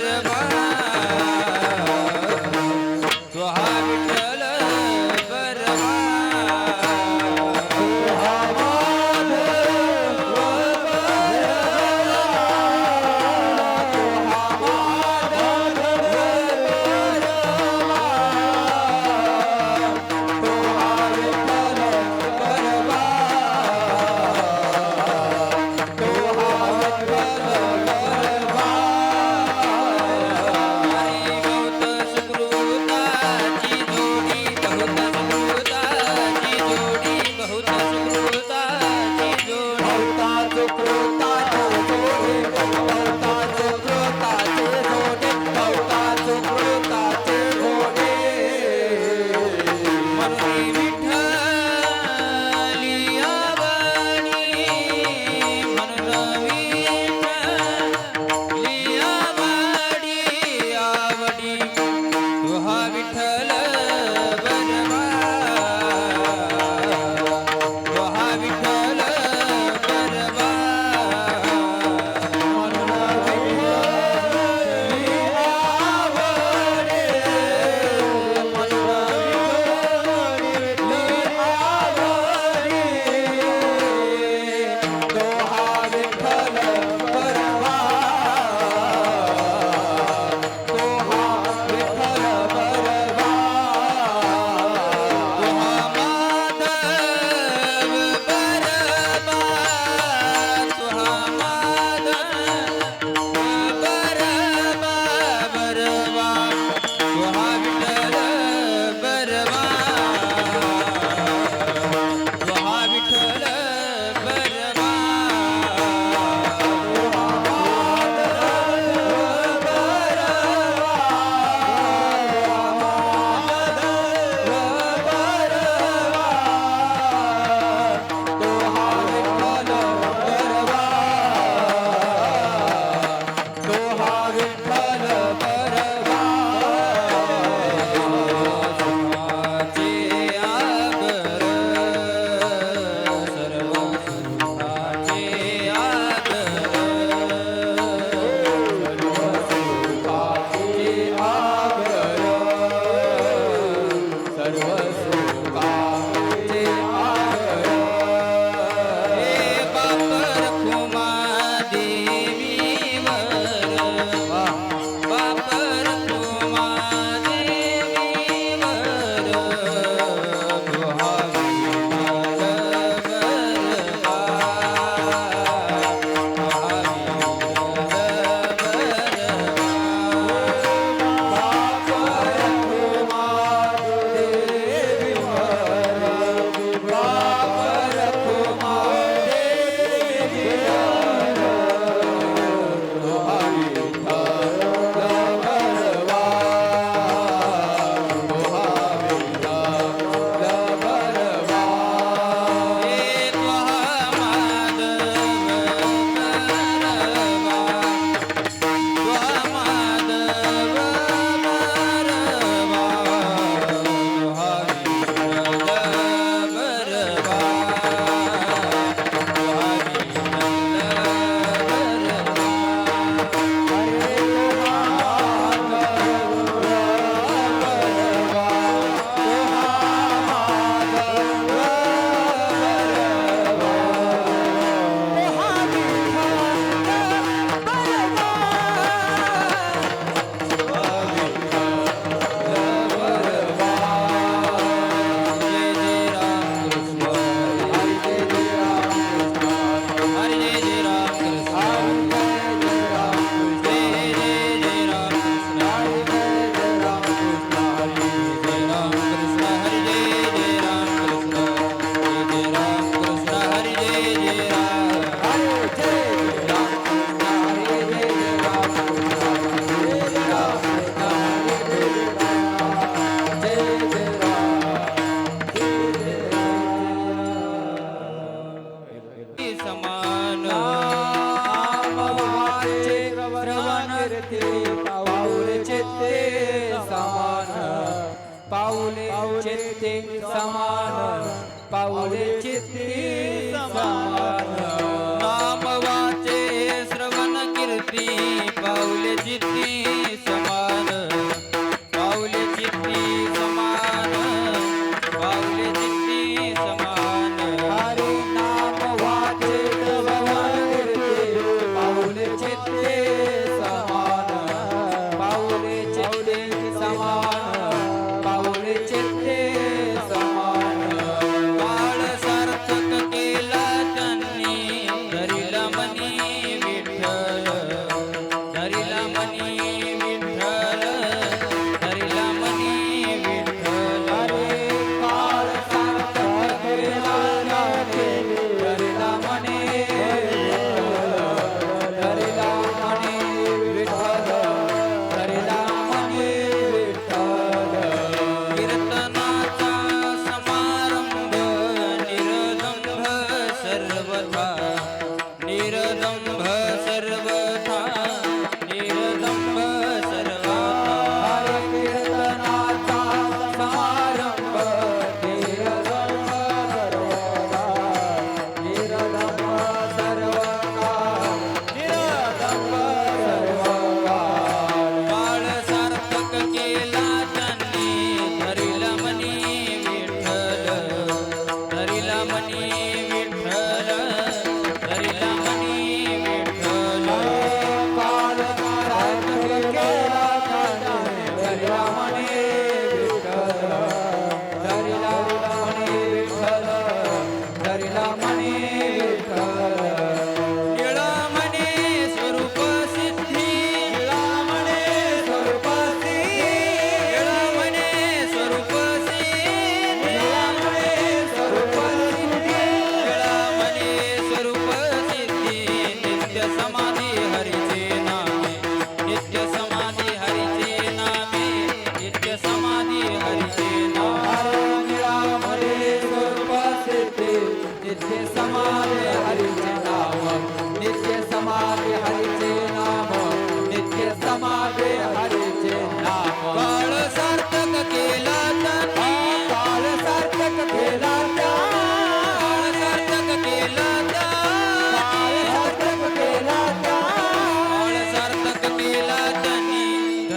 बरमा तो हा विठ्ठल बरमा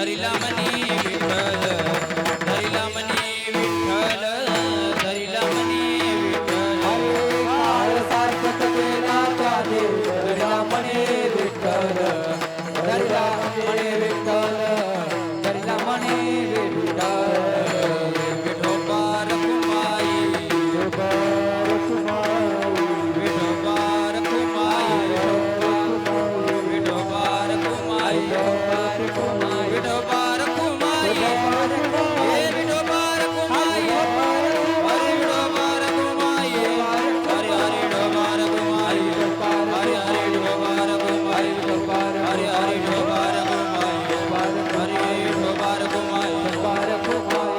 धरिला मनी विठ्ठल धरिला मनी विठ्ठल धरिला मनी विठ्ठल काळ सार्थक केला त्याने धरिला म्हणे विठ्ठल धरिला म्हणे विठ्ठल धरिला म्हणे विठ्ठल विठोबार कुमाई विठोबार कुमाई विठोबार कुमाई विठोबार कुमाई हे विठोबार कुमाई हरे विठोबार कुमाई हरे हरे विठोबार कुमाई हरे हरे विठोबार कुमाई हरे हरे विठोबार कुमाई हरे विठोबार कुमाई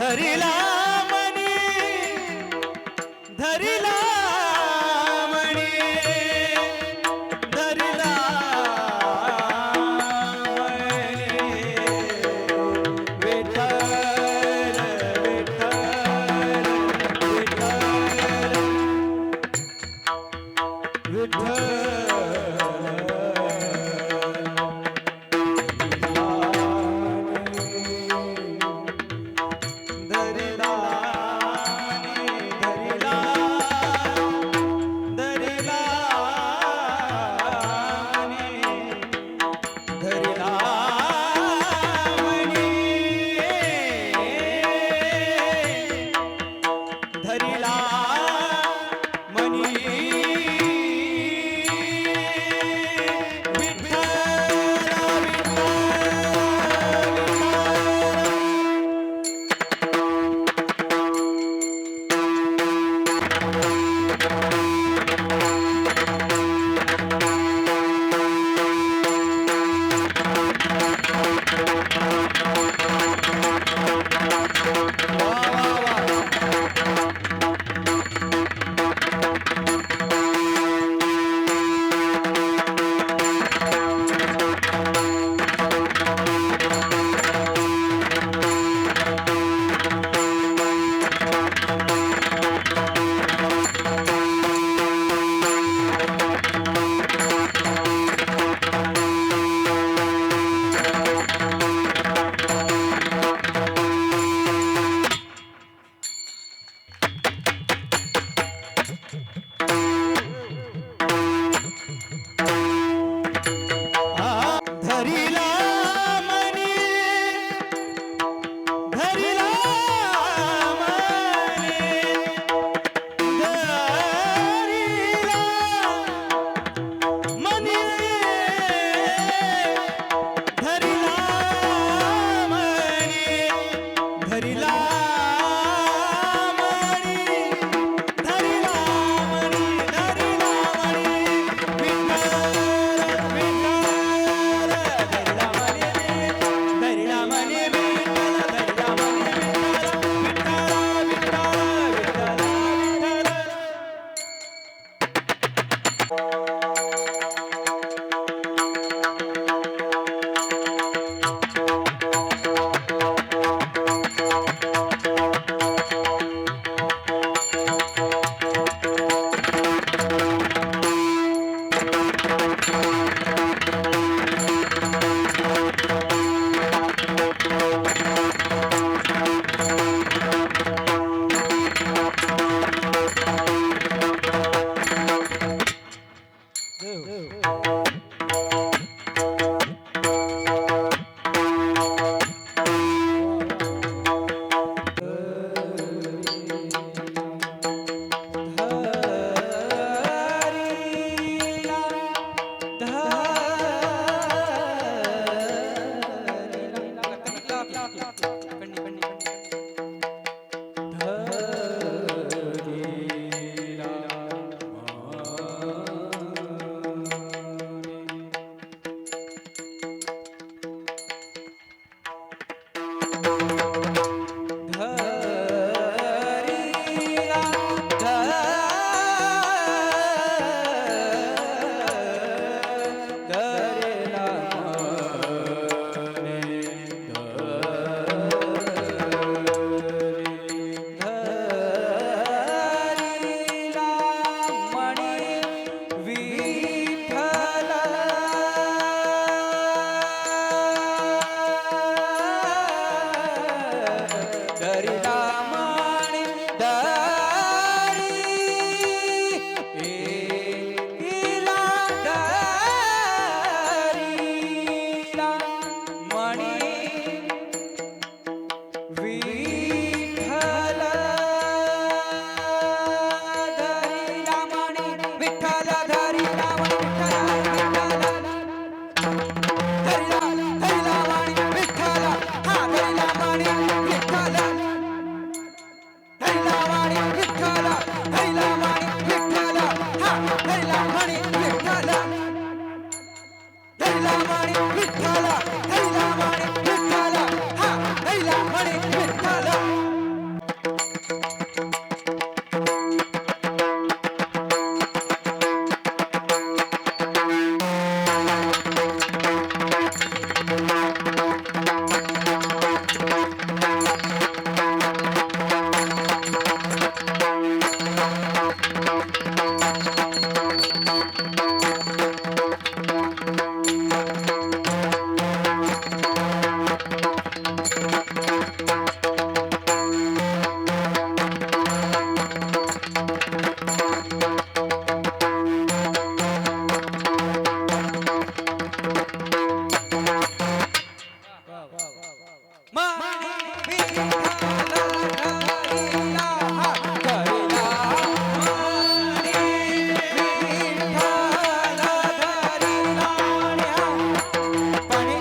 धरिला मणी धरिला मणी धरिला धरिला मणी धरिला मणी धरिला मणी धरिला मणी धरिला मणी विठ्ठल धरिला हात धरिला मणी विठ्ठल धरिला पाणी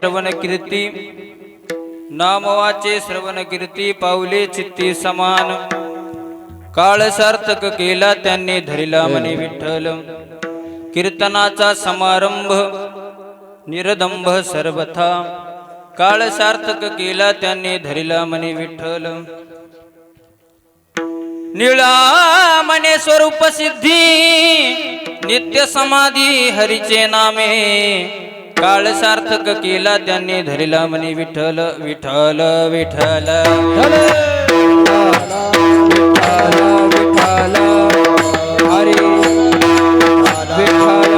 श्रवण कीर्ती नामवाचे श्रवण कीर्ती पावले चित्ती समान काळ सार्थक केला त्यांनी धरिला मनी विठ्ठल कीर्तनाचा समारंभ निरदंभ सर्वथा काळ सार्थक केला त्यांनी धरिला मनी विठ्ठल निळा मने स्वरूप सिद्धी नित्य समाधी हरीचे नामे काळ सार्थक केला त्यांनी धरिला मनी विठ्ठल विठ्ठल विठ्ठल विठ्ठल हरी विठ्ठल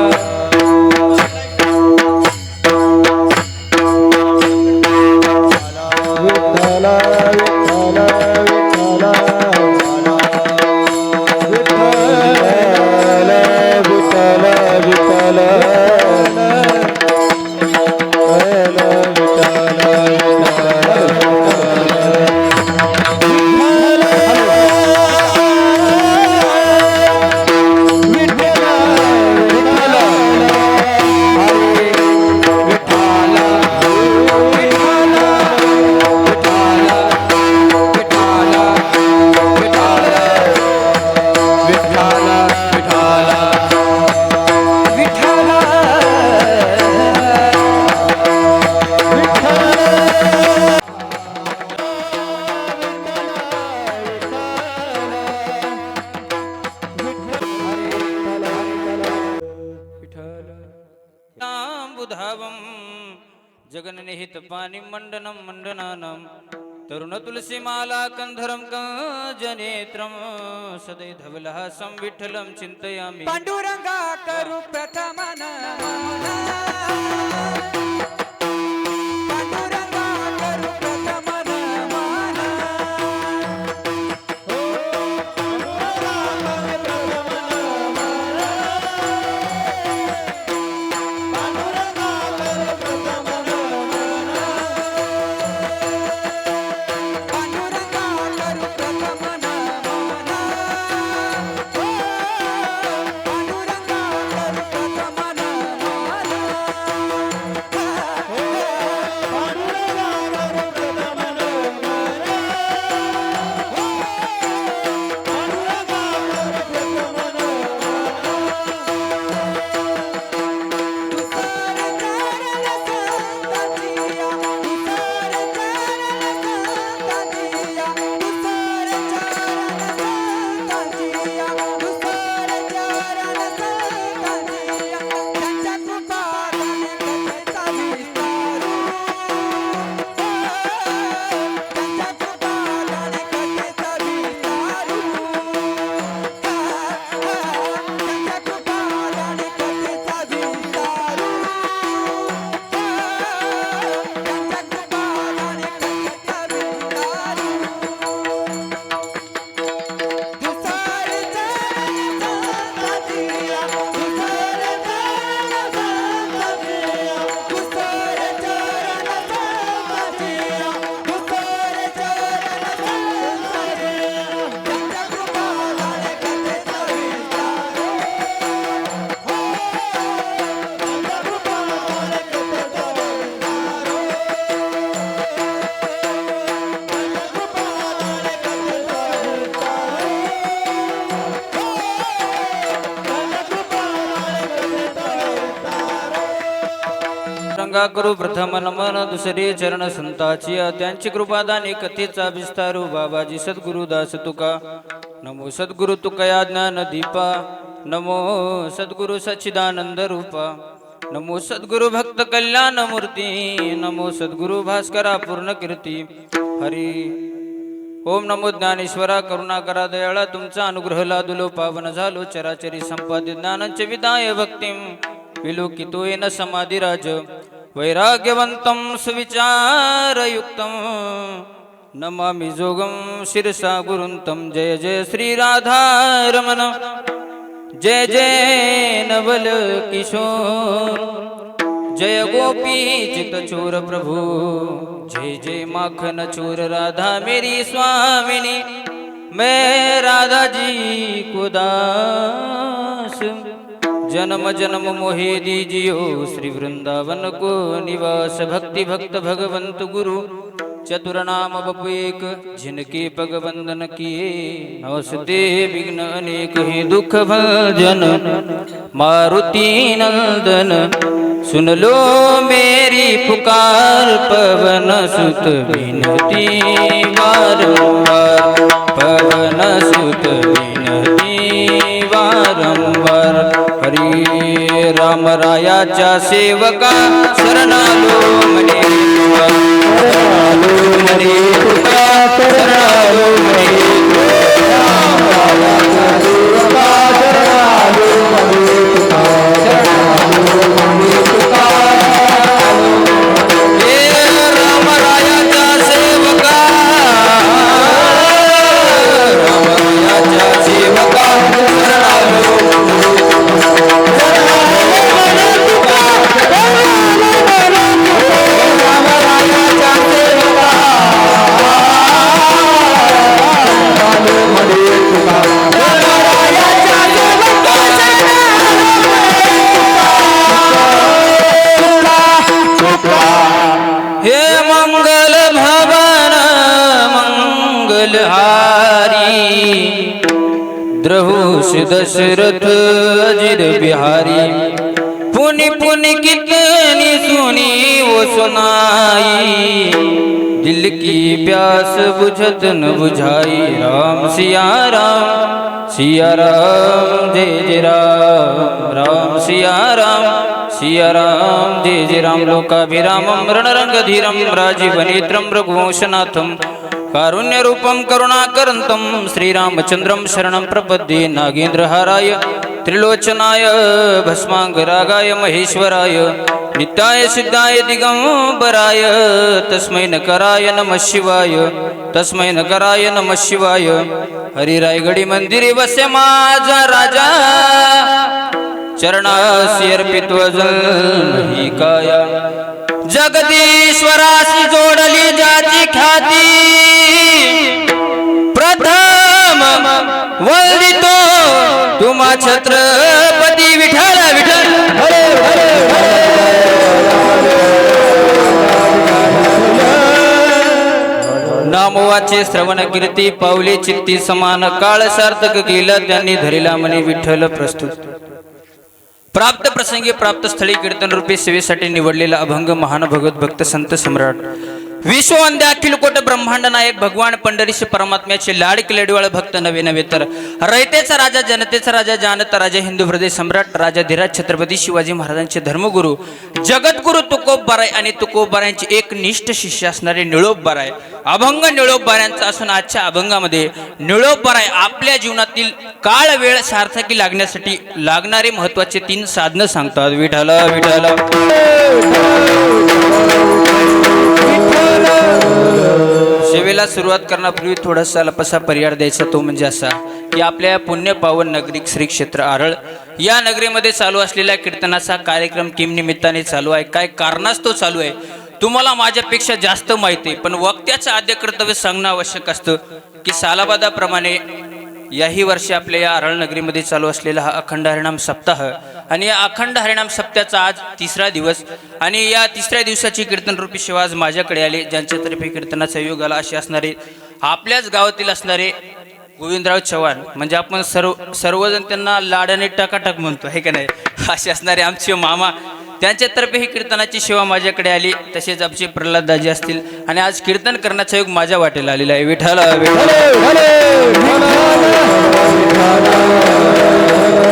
बुधावं जगन्निहित पाणी मंडनं मंडनानं तरुण तुलसीमाला कंधरं कंजनेत्रं सदै धवलहासं विठ्ठलं चिन्तयामि पांडुरंगा करू प्रथम नमन पांडुरंगा करू प्रथम नमन रंगा करू प्रथम नमन दुसरे चरण संताची त्यांची कृपादानी कथेचा विस्तारू बाबाजी सद्गुरु दास तुका नमो सद्गुरु तुकया ज्ञान दीपा नमो सद्गुरु सच्चिदानंद रूपा नमो सद्गुरु भक्त कल्याण मूर्ती नमो सद्गुरु भास्करा पूर्ण कीर्ती हरी ओम नमो ज्ञानेश्वरा करुणाकरा दयाळा तुमचा अनुग्रह लादुलो पावन झालो चराचरी संपादित ज्ञानांचे विदाय भक्तिम विलोकितो येन समाधिराज वैराग्यवंतं सुविचारयुक्तं नमामि जोगं शिरसा गुरुंतं जय जय श्री राधारमण जय जय नवल किशोर जय गोपी चित चोर प्रभु जय जय माखन चोर राधा मेरी स्वामिनी मैं राधा जी को दास जन्म जन्म मोहे दीजियो श्री वृंदावन को निवास भक्ति भक्त भगवंत गुरु चतुर नाम बपु एक जिनके पग बंदन किए नवसते विघ्न अनेक ही दुख भंजन मारुति नंदन सुन लो मेरी पुकार पवन सुत विनती बारंबार पवन सुत विनती वारंवार हरी राम रायाच्या सेवका शरणालो मने शरणालो मने तुका शरणालो मने राम रायाच्या सेवका शरणालो मने तुका शरणालो मने तुका हे राम रायाच्या सेवका राम रायाच्या सेवका शरणालो हे मंगल भवन मंगलहारी द्रहुष दशरथ अजिर बिहारी पुनि पुनि कितनी सुनी वो सुनाई दिल की प्यास बुझत न बुझाई राम सिया राम जय जय राम राम सिया राम जय जय राम लोकाभिरामं रणरंगधीरं राजीवनेत्रं रघुवंशनाथं कारुण्यरूपं करुणाकरन्तं श्रीरामचन्द्रं शरणं प्रपद्ये नागेन्द्रहाराय त्रिलोचनाय भस्मांगरागाय महेश्वराय नित्याय सिद्धाय दिगंबराय तस्मै नकराय नमः शिवाय तस्मै नकराय नमः शिवाय हरिरायगडी मंदिरे वसे माझा राजा चरणासी अर्पित ही काया जगदीश्वराशी जोडली ज्याची ख्याती प्रथम वंदितो तुम्हा छत्रपती विठ्ठल विठ्ठल हरे हरे नामवाचे श्रवण कीर्ती पावले चित्ती समान काळ सार्थक केला त्यांनी धरिला म्हणे विठ्ठल प्रस्तुत प्राप्त प्रसंगी प्राप्त स्थळी कीर्तन रूपी सेवेसाठी निवडलेला अभंग महान भगवत भक्त संत सम्राट विश्ववंद्य अखिल कोट ब्रह्मांड नायक भगवान पंढरीश परमात्म्याचे लाडके लेडवाळ भक्त नवे नवे तर रयतेचा राजा जनतेचा राजा जानता राजा हिंदू हृदय सम्राट राजा धीराज छत्रपती शिवाजी महाराजांचे धर्मगुरू जगद्गुरु तुकोबराय आणि तुकोबरायांचे एक निष्ठ शिष्य असणारे निळोबराय अभंग निळोबरायांचा असून आजच्या अभंगामध्ये निळोबराय आपल्या जीवनातील काळ वेळ सार्थकी लागण्यासाठी लागणारे महत्वाचे 3 साधनं सांगतात विठाला विठाला सेवेला सुरुवात करण्यापूर्वी थोडासा लपसा पर्याय द्यायचा तो म्हणजे असा की आपल्या पुण्य पावन नगरी श्री क्षेत्र आरळ या नगरीमध्ये चालू असलेल्या कीर्तनाचा कार्यक्रम किम निमित्ताने चालू आहे काय कारणास्तव चालू आहे तुम्हाला माझ्यापेक्षा जास्त माहिती आहे पण वक्त्याचं आद्य कर्तव्य सांगणं आवश्यक असतं की सालाबादाप्रमाणे याही वर्षी आपल्या या आरळ नगरीमध्ये चालू असलेला हा अखंड हरिनाम सप्ताह आणि या अखंड हरिनाम सप्ताहाचा आज 3रा दिवस आणि या 3ऱ्या दिवसाची कीर्तन रूपी सेवा आज माझ्याकडे आले ज्यांच्यातर्फे कीर्तनाचा योग आला असे असणारे आपल्याच गावातील असणारे गोविंदराव चव्हाण म्हणजे आपण सर्वजण त्यांना लाडाने टाकाटाक म्हणतो हे का नाही असे असणारे आमचे मामा त्यांच्यातर्फे ही कीर्तनाची सेवा माझ्याकडे आली तसेच आमचे प्रल्हाद दाजी असतील आणि आज कीर्तन करण्याचा योग माझ्या वाटेला आलेला आहे विठाला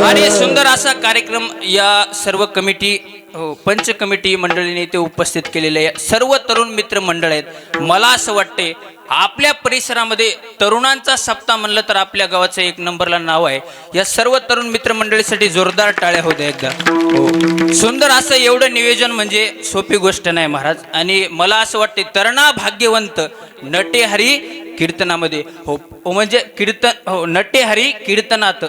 आणि सुंदर असा कार्यक्रम या सर्व कमिटी पंच कमिटी मंडळीने ते उपस्थित केलेले आहे सर्व तरुण मित्र मंडळ आहेत मला असं वाटते आपल्या परिसरामध्ये तरुणांचा सप्ताह म्हणलं तर आपल्या गावाचं 1 नंबरला नाव आहे या सर्व तरुण मित्र मंडळीसाठी जोरदार टाळ्या होत्या एकदा हो सुंदर असं एवढं नियोजन म्हणजे सोपी गोष्ट नाही महाराज आणि मला असं वाटते तरणा भाग्यवंत नटेहरी कीर्तनामध्ये हो म्हणजे कीर्तन हो नटेहरी कीर्तनात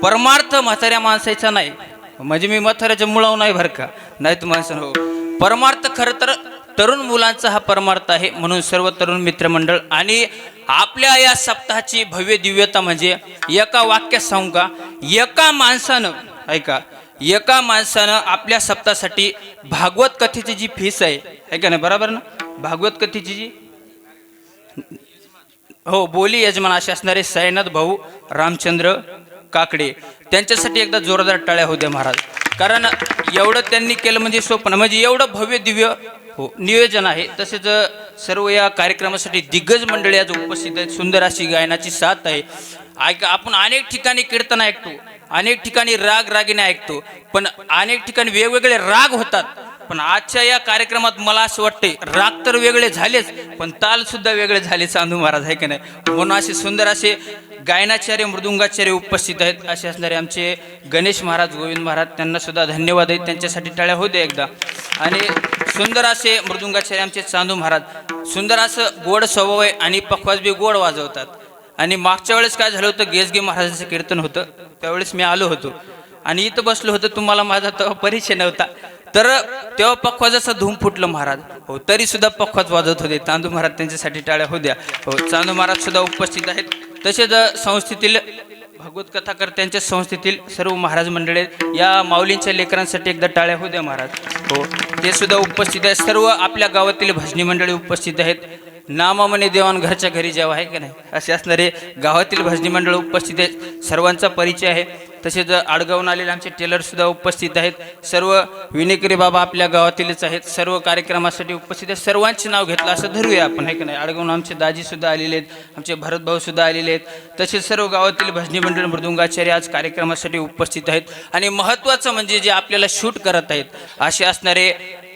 परमार्थ म्हाताऱ्या माणसाचा नाही म्हणजे मी म्हाताऱ्याच्या मुळाव नाही भर का नाही तर माणसं हो परमार्थ खरं तर तरुण मुलांचा हा परमार्थ आहे म्हणून सर्व तरुण मित्रमंडळ आणि आपल्या या सप्ताहाची भव्य दिव्यता म्हणजे एका वाक्यात सांगू का एका माणसानं ऐका एका माणसानं आपल्या सप्तासाठी भागवत कथेची जी फीस आहे का नाही, बरोबर ना? भागवत कथेची जी हो बोली यजमान असे असणारे साईनाथ भाऊ रामचंद्र काकडे, त्यांच्यासाठी एकदा जोरदार टाळ्या होत्या महाराज. कारण एवढं त्यांनी केलं म्हणजे सोपं, म्हणजे एवढं भव्य दिव्य हो नियोजन आहे. तसेच सर्व या कार्यक्रमासाठी दिग्गज मंडळी आज उपस्थित आहेत. सुंदर अशी गायनाची साथ आहे. ऐका, आपण अनेक ठिकाणी कीर्तन ऐकतो, अनेक ठिकाणी राग रागिने ऐकतो, पण अनेक ठिकाणी वेगवेगळे राग होतात. पण आजच्या या कार्यक्रमात मला असं वाटतंय राग तर वेगळे झालेच, पण ताल सुद्धा वेगळे झाले चांदू महाराज, आहे की नाही? म्हणून असे सुंदर असे गायनाचार्य मृदुंगाचार्य उपस्थित आहेत. असे असणारे आमचे गणेश महाराज, गोविंद महाराज, त्यांना सुद्धा धन्यवाद आहेत. त्यांच्यासाठी टाळ्या होते एकदा. आणि सुंदर असे मृदुंगाचार्य आमचे चांदू महाराज, सुंदर असं गोड स्वभाव आहे आणि पखवाज बी गोड वाजवतात. आणि मागच्या वेळेस काय झालं होतं, गेसगे महाराजांचं कीर्तन होतं, त्यावेळेस मी आलो होतो आणि इथं बसलो होतो. तुम्हाला माझा तेव्हा परिचय नव्हता, तर तेव्हा पखवाजाचा धूम फुटलं महाराज. हो, तरी सुद्धा पखवाज वाजवत होते चांदू महाराज, त्यांच्यासाठी टाळ्या होत्या. हो, चांदू महाराज सुद्धा उपस्थित आहेत. तसेच संस्थेतील भागवत कथाकर्त्यांच्या संस्थेतील सर्व महाराज मंडळी या माऊलींच्या लेकरांसाठी एकदा टाळ्या होत्या महाराज. हो, ते सुद्धा उपस्थित आहेत. सर्व आपल्या गावातील भजनी मंडळी उपस्थित आहेत. नामा म्हणे देवान घरच्या घरी जेव्हा, आहे की नाही, असे असणारे गावातील भजनी मंडळ उपस्थित आहेत. सर्वांचा परिचय आहे. तसेच आडगावून आलेले आमचे टेलर सुद्धा उपस्थित आहेत. सर्व विनेकरी बाबा आपल्या गावातीलच आहेत. सर्व कार्यक्रमासाठी उपस्थित आहेत. सर्वांचे नाव घेतलं असं धरूया आपण, आहे की नाही? आडगावून आमचे दाजी सुद्धा आलेले आहेत, आमचे भरत भाऊ सुद्धा आलेले आहेत. तसेच सर्व गावातील भजनी मंडळ मृदुंगाचार्य आज कार्यक्रमासाठी उपस्थित आहेत. आणि महत्त्वाचं म्हणजे जे आपल्याला शूट करत आहेत असे असणारे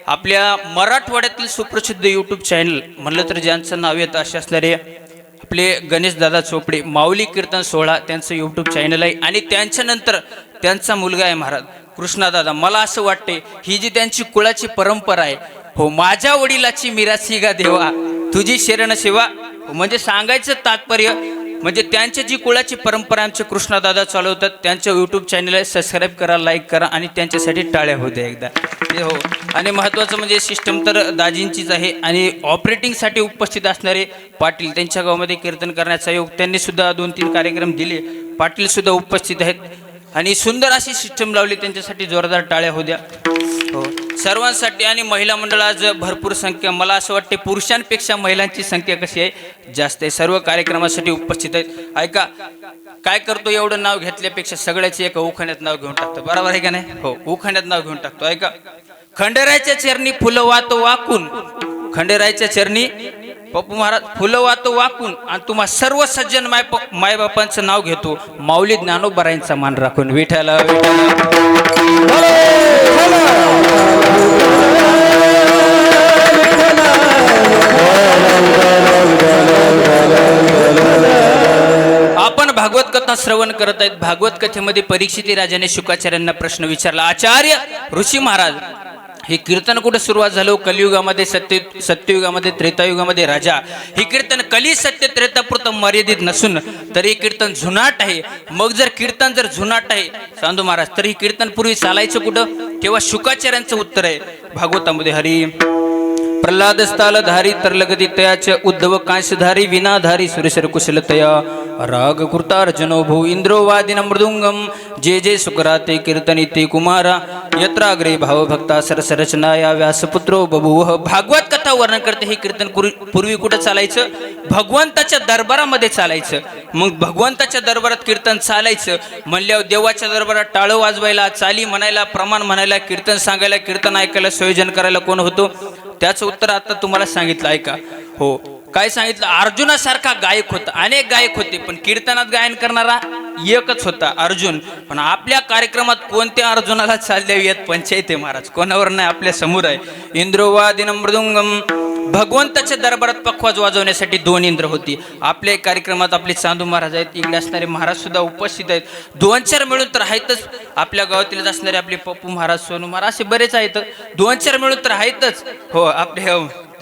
आपल्या मराठवाड्यातील सुप्रसिद्ध यूट्यूब चॅनल म्हणलं तर ज्यांचं नाव येतं असे असणारे आपले गणेशदादा चोपडे, माऊली कीर्तन सोहळा त्यांचं यूट्यूब चॅनल आहे. आणि त्यांच्यानंतर त्यांचा मुलगा आहे महाराज कृष्णादादा. मला असं वाटते ही जी त्यांची कुळाची परंपरा आहे, हो, माझ्या वडिलाची मिरासी गा देवा तुझी शरण सेवा, म्हणजे सांगायचं तात्पर्य म्हणजे त्यांची जी कुळाची परंपरा आमचे कृष्णादादा चालवतात, त्यांच्या यूट्यूब चॅनलला सबस्क्राईब करा, लाईक करा आणि त्यांच्यासाठी टाळ्या होत्या एकदा ते. हो, आणि महत्त्वाचं म्हणजे सिस्टम तर दाजींचीच आहे. आणि ऑपरेटिंगसाठी उपस्थित असणारे पाटील, त्यांच्या गावामध्ये कीर्तन करण्याचा योग, त्यांनी सुद्धा 2-3 कार्यक्रम दिले. पाटील सुद्धा उपस्थित आहेत आणि सुंदर अशी सिस्टम लावली, त्यांच्यासाठी जोरदार टाळ्या होत्या. हो, सर्वांसाठी. आणि महिला मंडळ आज भरपूर संख्या, मला असं वाटते पुरुषांपेक्षा महिलांची संख्या कशी आहे, जास्त आहे. सर्व कार्यक्रमासाठी उपस्थित आहेत. ऐका, काय करतो एवढं नाव घेतल्यापेक्षा सगळ्याचे एका उखाण्यात नाव घेऊन टाकतो, बरोबर आहे का नाही? हो, उखाण्यात नाव घेऊन टाकतो. ऐका, खंडेरायच्या चरणी फुलं वातो वाकून, खंडेरायच्या चरणी पप्पू महाराज फुलं वातो वाकून, आणि तुम्हा सर्व सज्जन मायबापांचं नाव घेतो, माऊली ज्ञानोबरायांचा मान राखून. विठ्ठला आपण भागवत कथा श्रवण करत आहेत. भागवत कथेमध्ये परीक्षित राजाने शुकाचार्यांना प्रश्न विचारला, आचार्य ऋषी महाराज, हे कीर्तन कुठे सुरुवात झालं? कलियुगामध्ये, सत्ययुगामध्ये, त्रेतायुगामध्ये राजा. हे कीर्तन कली सत्य त्रेतापुरतं मर्यादित नसून तर हे कीर्तन जुनाट आहे. मग जर कीर्तन जर जुनाट आहे चांदू महाराज, तर हे कीर्तन पूर्वी चालायचं कुठं? तेव्हा शुकाचार्यांचं उत्तर आहे भागवतामध्ये, हरी प्रल्हाद स्थालधारी तरलगती तयाच उद्धव कांशधारी विनाधारी सुरेशर कुशलतया राग कृतार्जनो भू इंद्रो वादिन मृदुंगम जे जे सुकराते कीर्तनी ते कुमारा यत्राग्रे भावभक्ता सरसरचनाया व्यासपुत्रो बभूव. भागवत कथा वर्णन करते हे कीर्तन पूर्वी कुठं चालायचं? भगवंताच्या दरबारामध्ये चालायचं. मग भगवंताच्या दरबारात कीर्तन चालायचं म्हणल्यावर देवाच्या दरबारात टाळं वाजवायला, चाली म्हणायला, प्रमाण म्हणायला, कीर्तन सांगायला, कीर्तन ऐकायला, संयोजन करायला कोण होतो? त्याचं उत्तर आता तुम्हाला सांगितलं. ऐका, हो, काय सांगितलं? अर्जुनासारखा गायक होता. अनेक गायक होते, पण कीर्तनात गायन करणारा एकच होता, अर्जुन. पण आपल्या कार्यक्रमात कोणत्या अर्जुनाला चालल्या येत पंचायत आहे महाराज, कोणावर नाही, आपल्या समोर आहे. इंद्रोवादिन मृदुंगम, भगवंताच्या दरबारात पखवाज वाजवण्यासाठी 2 इंद्र होती. आपल्या कार्यक्रमात आपले चांदू महाराज आहेत, इकडे असणारे महाराज सुद्धा उपस्थित आहेत. 2-4 मिळून तर आहेतच. आपल्या गावातील असणारे आपले पप्पू महाराज, सोनू महाराज, असे बरेच आहेत. 2-4 मिळून तर आहेतच. हो, आपले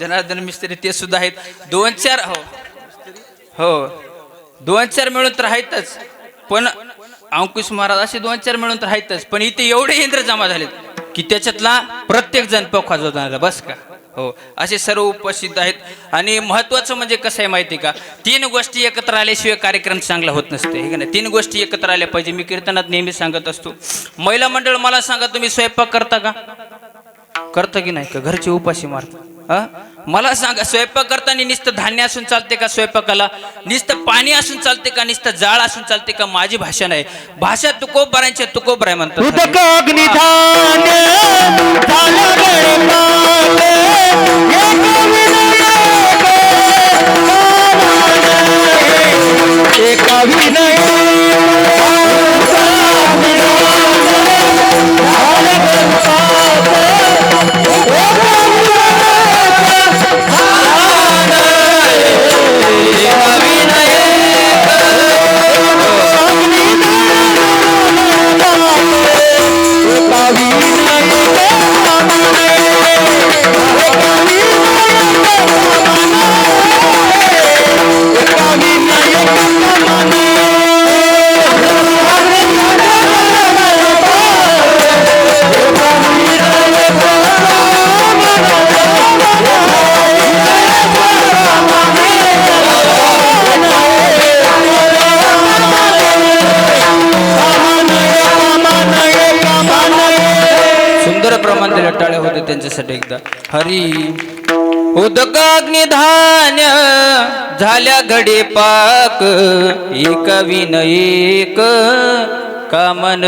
जनार्दन मिस्त्री ते सुद्धा आहेत. 2-4 हो 2-4 मिळून तर आहेतच. पण अंकुश महाराज असे 2-4 मिळून तर आहेतच. पण इथे एवढे इंद्र जमा झालेत की त्याच्यातला प्रत्येक जण पखवाज वाजवणारा, बस का? हो असे सर्व उपस्थित आहेत. आणि महत्वाचं म्हणजे कसं आहे माहिती का, 3 गोष्टी एकत्र आल्याशिवाय कार्यक्रम चांगला होत नसते हे का नाही. 3 गोष्टी एकत्र आल्या पाहिजे. मी कीर्तनात नेहमी सांगत असतो. महिला मंडळ मला सांगा, तुम्ही स्वयंपाक करता का? करता की नाही का? घरचे उपाशी मारता हा? मला सांगा, स्वयंपाक करताना नुसतं धान्य असून चालते का? स्वयंपाकाला नुसतं पाणी असून चालते का? नुसतं जाळ असून चालते का? माझी भाषा नाही, भाषा तुकोबरांच्या तुकोबराय म्हणतात. उदक अग्निधान झालं गडपाट, एक विनय टाळे होते त्यांच्यासाठी एकदा. हरी उदकाग्निधान्य झाल्या घडे पाक, एक विन एक कामन.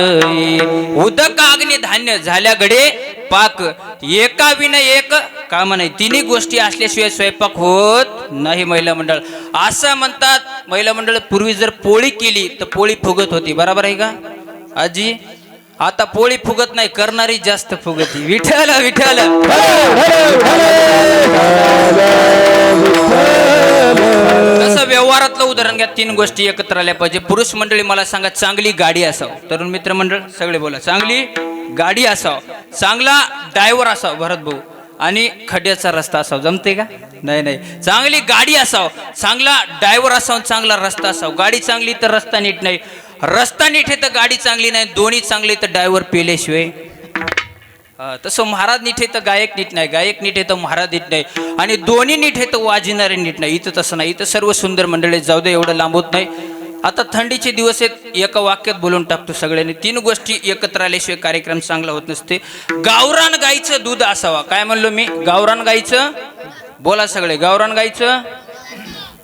उदकाग्नी धान्य झाल्या घडे पाक, एका विन एक काम नाही. 3 गोष्टी असल्याशिवाय स्वयंपाक होत नाही. महिला मंडळ असं म्हणतात. महिला मंडळ पूर्वी जर पोळी केली तर पोळी फुगत होती, बरोबर आहे का आजी? आता पोळी फुगत नाही, करणारी जास्त फुगती. विठ्ठल विठ्ठल. तसं व्यवहारातलं उदाहरण घ्या. 3 गोष्टी एकत्र आल्या पाहिजे. पुरुष मंडळी मला सांगा, चांगली गाडी असावं. तरुण मित्र मंडळ सगळे बोला, चांगली गाडी असावं, चांगला ड्रायव्हर असावा भरत भाऊ, आणि खड्ड्याचा रस्ता असावा. जमते का? नाही नाही. चांगली गाडी असावं, चांगला ड्रायव्हर असावं, चांगला रस्ता असावा. गाडी चांगली तर रस्ता नीट नाही, रस्ता नीट आहे तर गाडी चांगली नाही, दोन्ही चांगले तर ड्रायव्हर पेल्याशिवाय. तसं महाराज नीट आहे तर गायक नीट नाही, गायक नीट आहे तर महाराज नीट नाही, आणि दोन्ही नीट आहे तर वाजणारे नीट नाही. इथं तसं नाही. इथं सर्व सुंदर मंडळी. जाऊ दे, एवढं लांबवत नाही. आता थंडीचे दिवस आहेत, एका वाक्यात बोलून टाकतो सगळ्यांनी. 3 गोष्टी एकत्र आल्याशिवाय कार्यक्रम चांगला होत नसते. गावरान गाईचं दूध असावा. काय म्हणलो मी? गावरान गाईचं. बोला सगळे, गावरान गाईचं.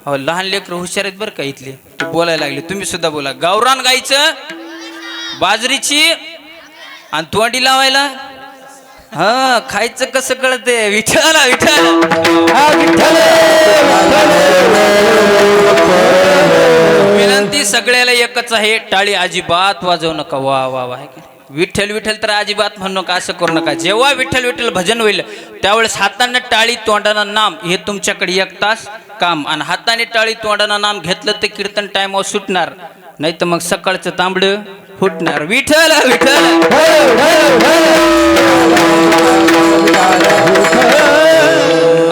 हो, लहान लेकरं हुशार आहेत बरं का इथले, ते बोलायला लागले. तुम्ही सुद्धा बोला. गावरान गाईचं, बाजरीची, आणि तोंडी लावायला. हा, खायचं कसं कळतंय? विठ्ठल विठ्ठल. विनंती सगळ्याला एकच आहे, टाळी अजिबात वाजवू नका. वा वा वा. विठ्ठल विठ्ठल तर अजिबात म्हणू नका, असं करू नका. जेव्हा विठ्ठल विठ्ठल भजन होईल त्यावेळेस हाताने टाळी तोंडानं नाम हे तुमच्याकडे 1 तास काम. आणि हाताने टाळी तोंडानं नाम घेतलं तर कीर्तन टाइमवर सुटणार, नाही तर मग सकाळचं तांबड फुटणार. विठ्ठल विठ्ठल.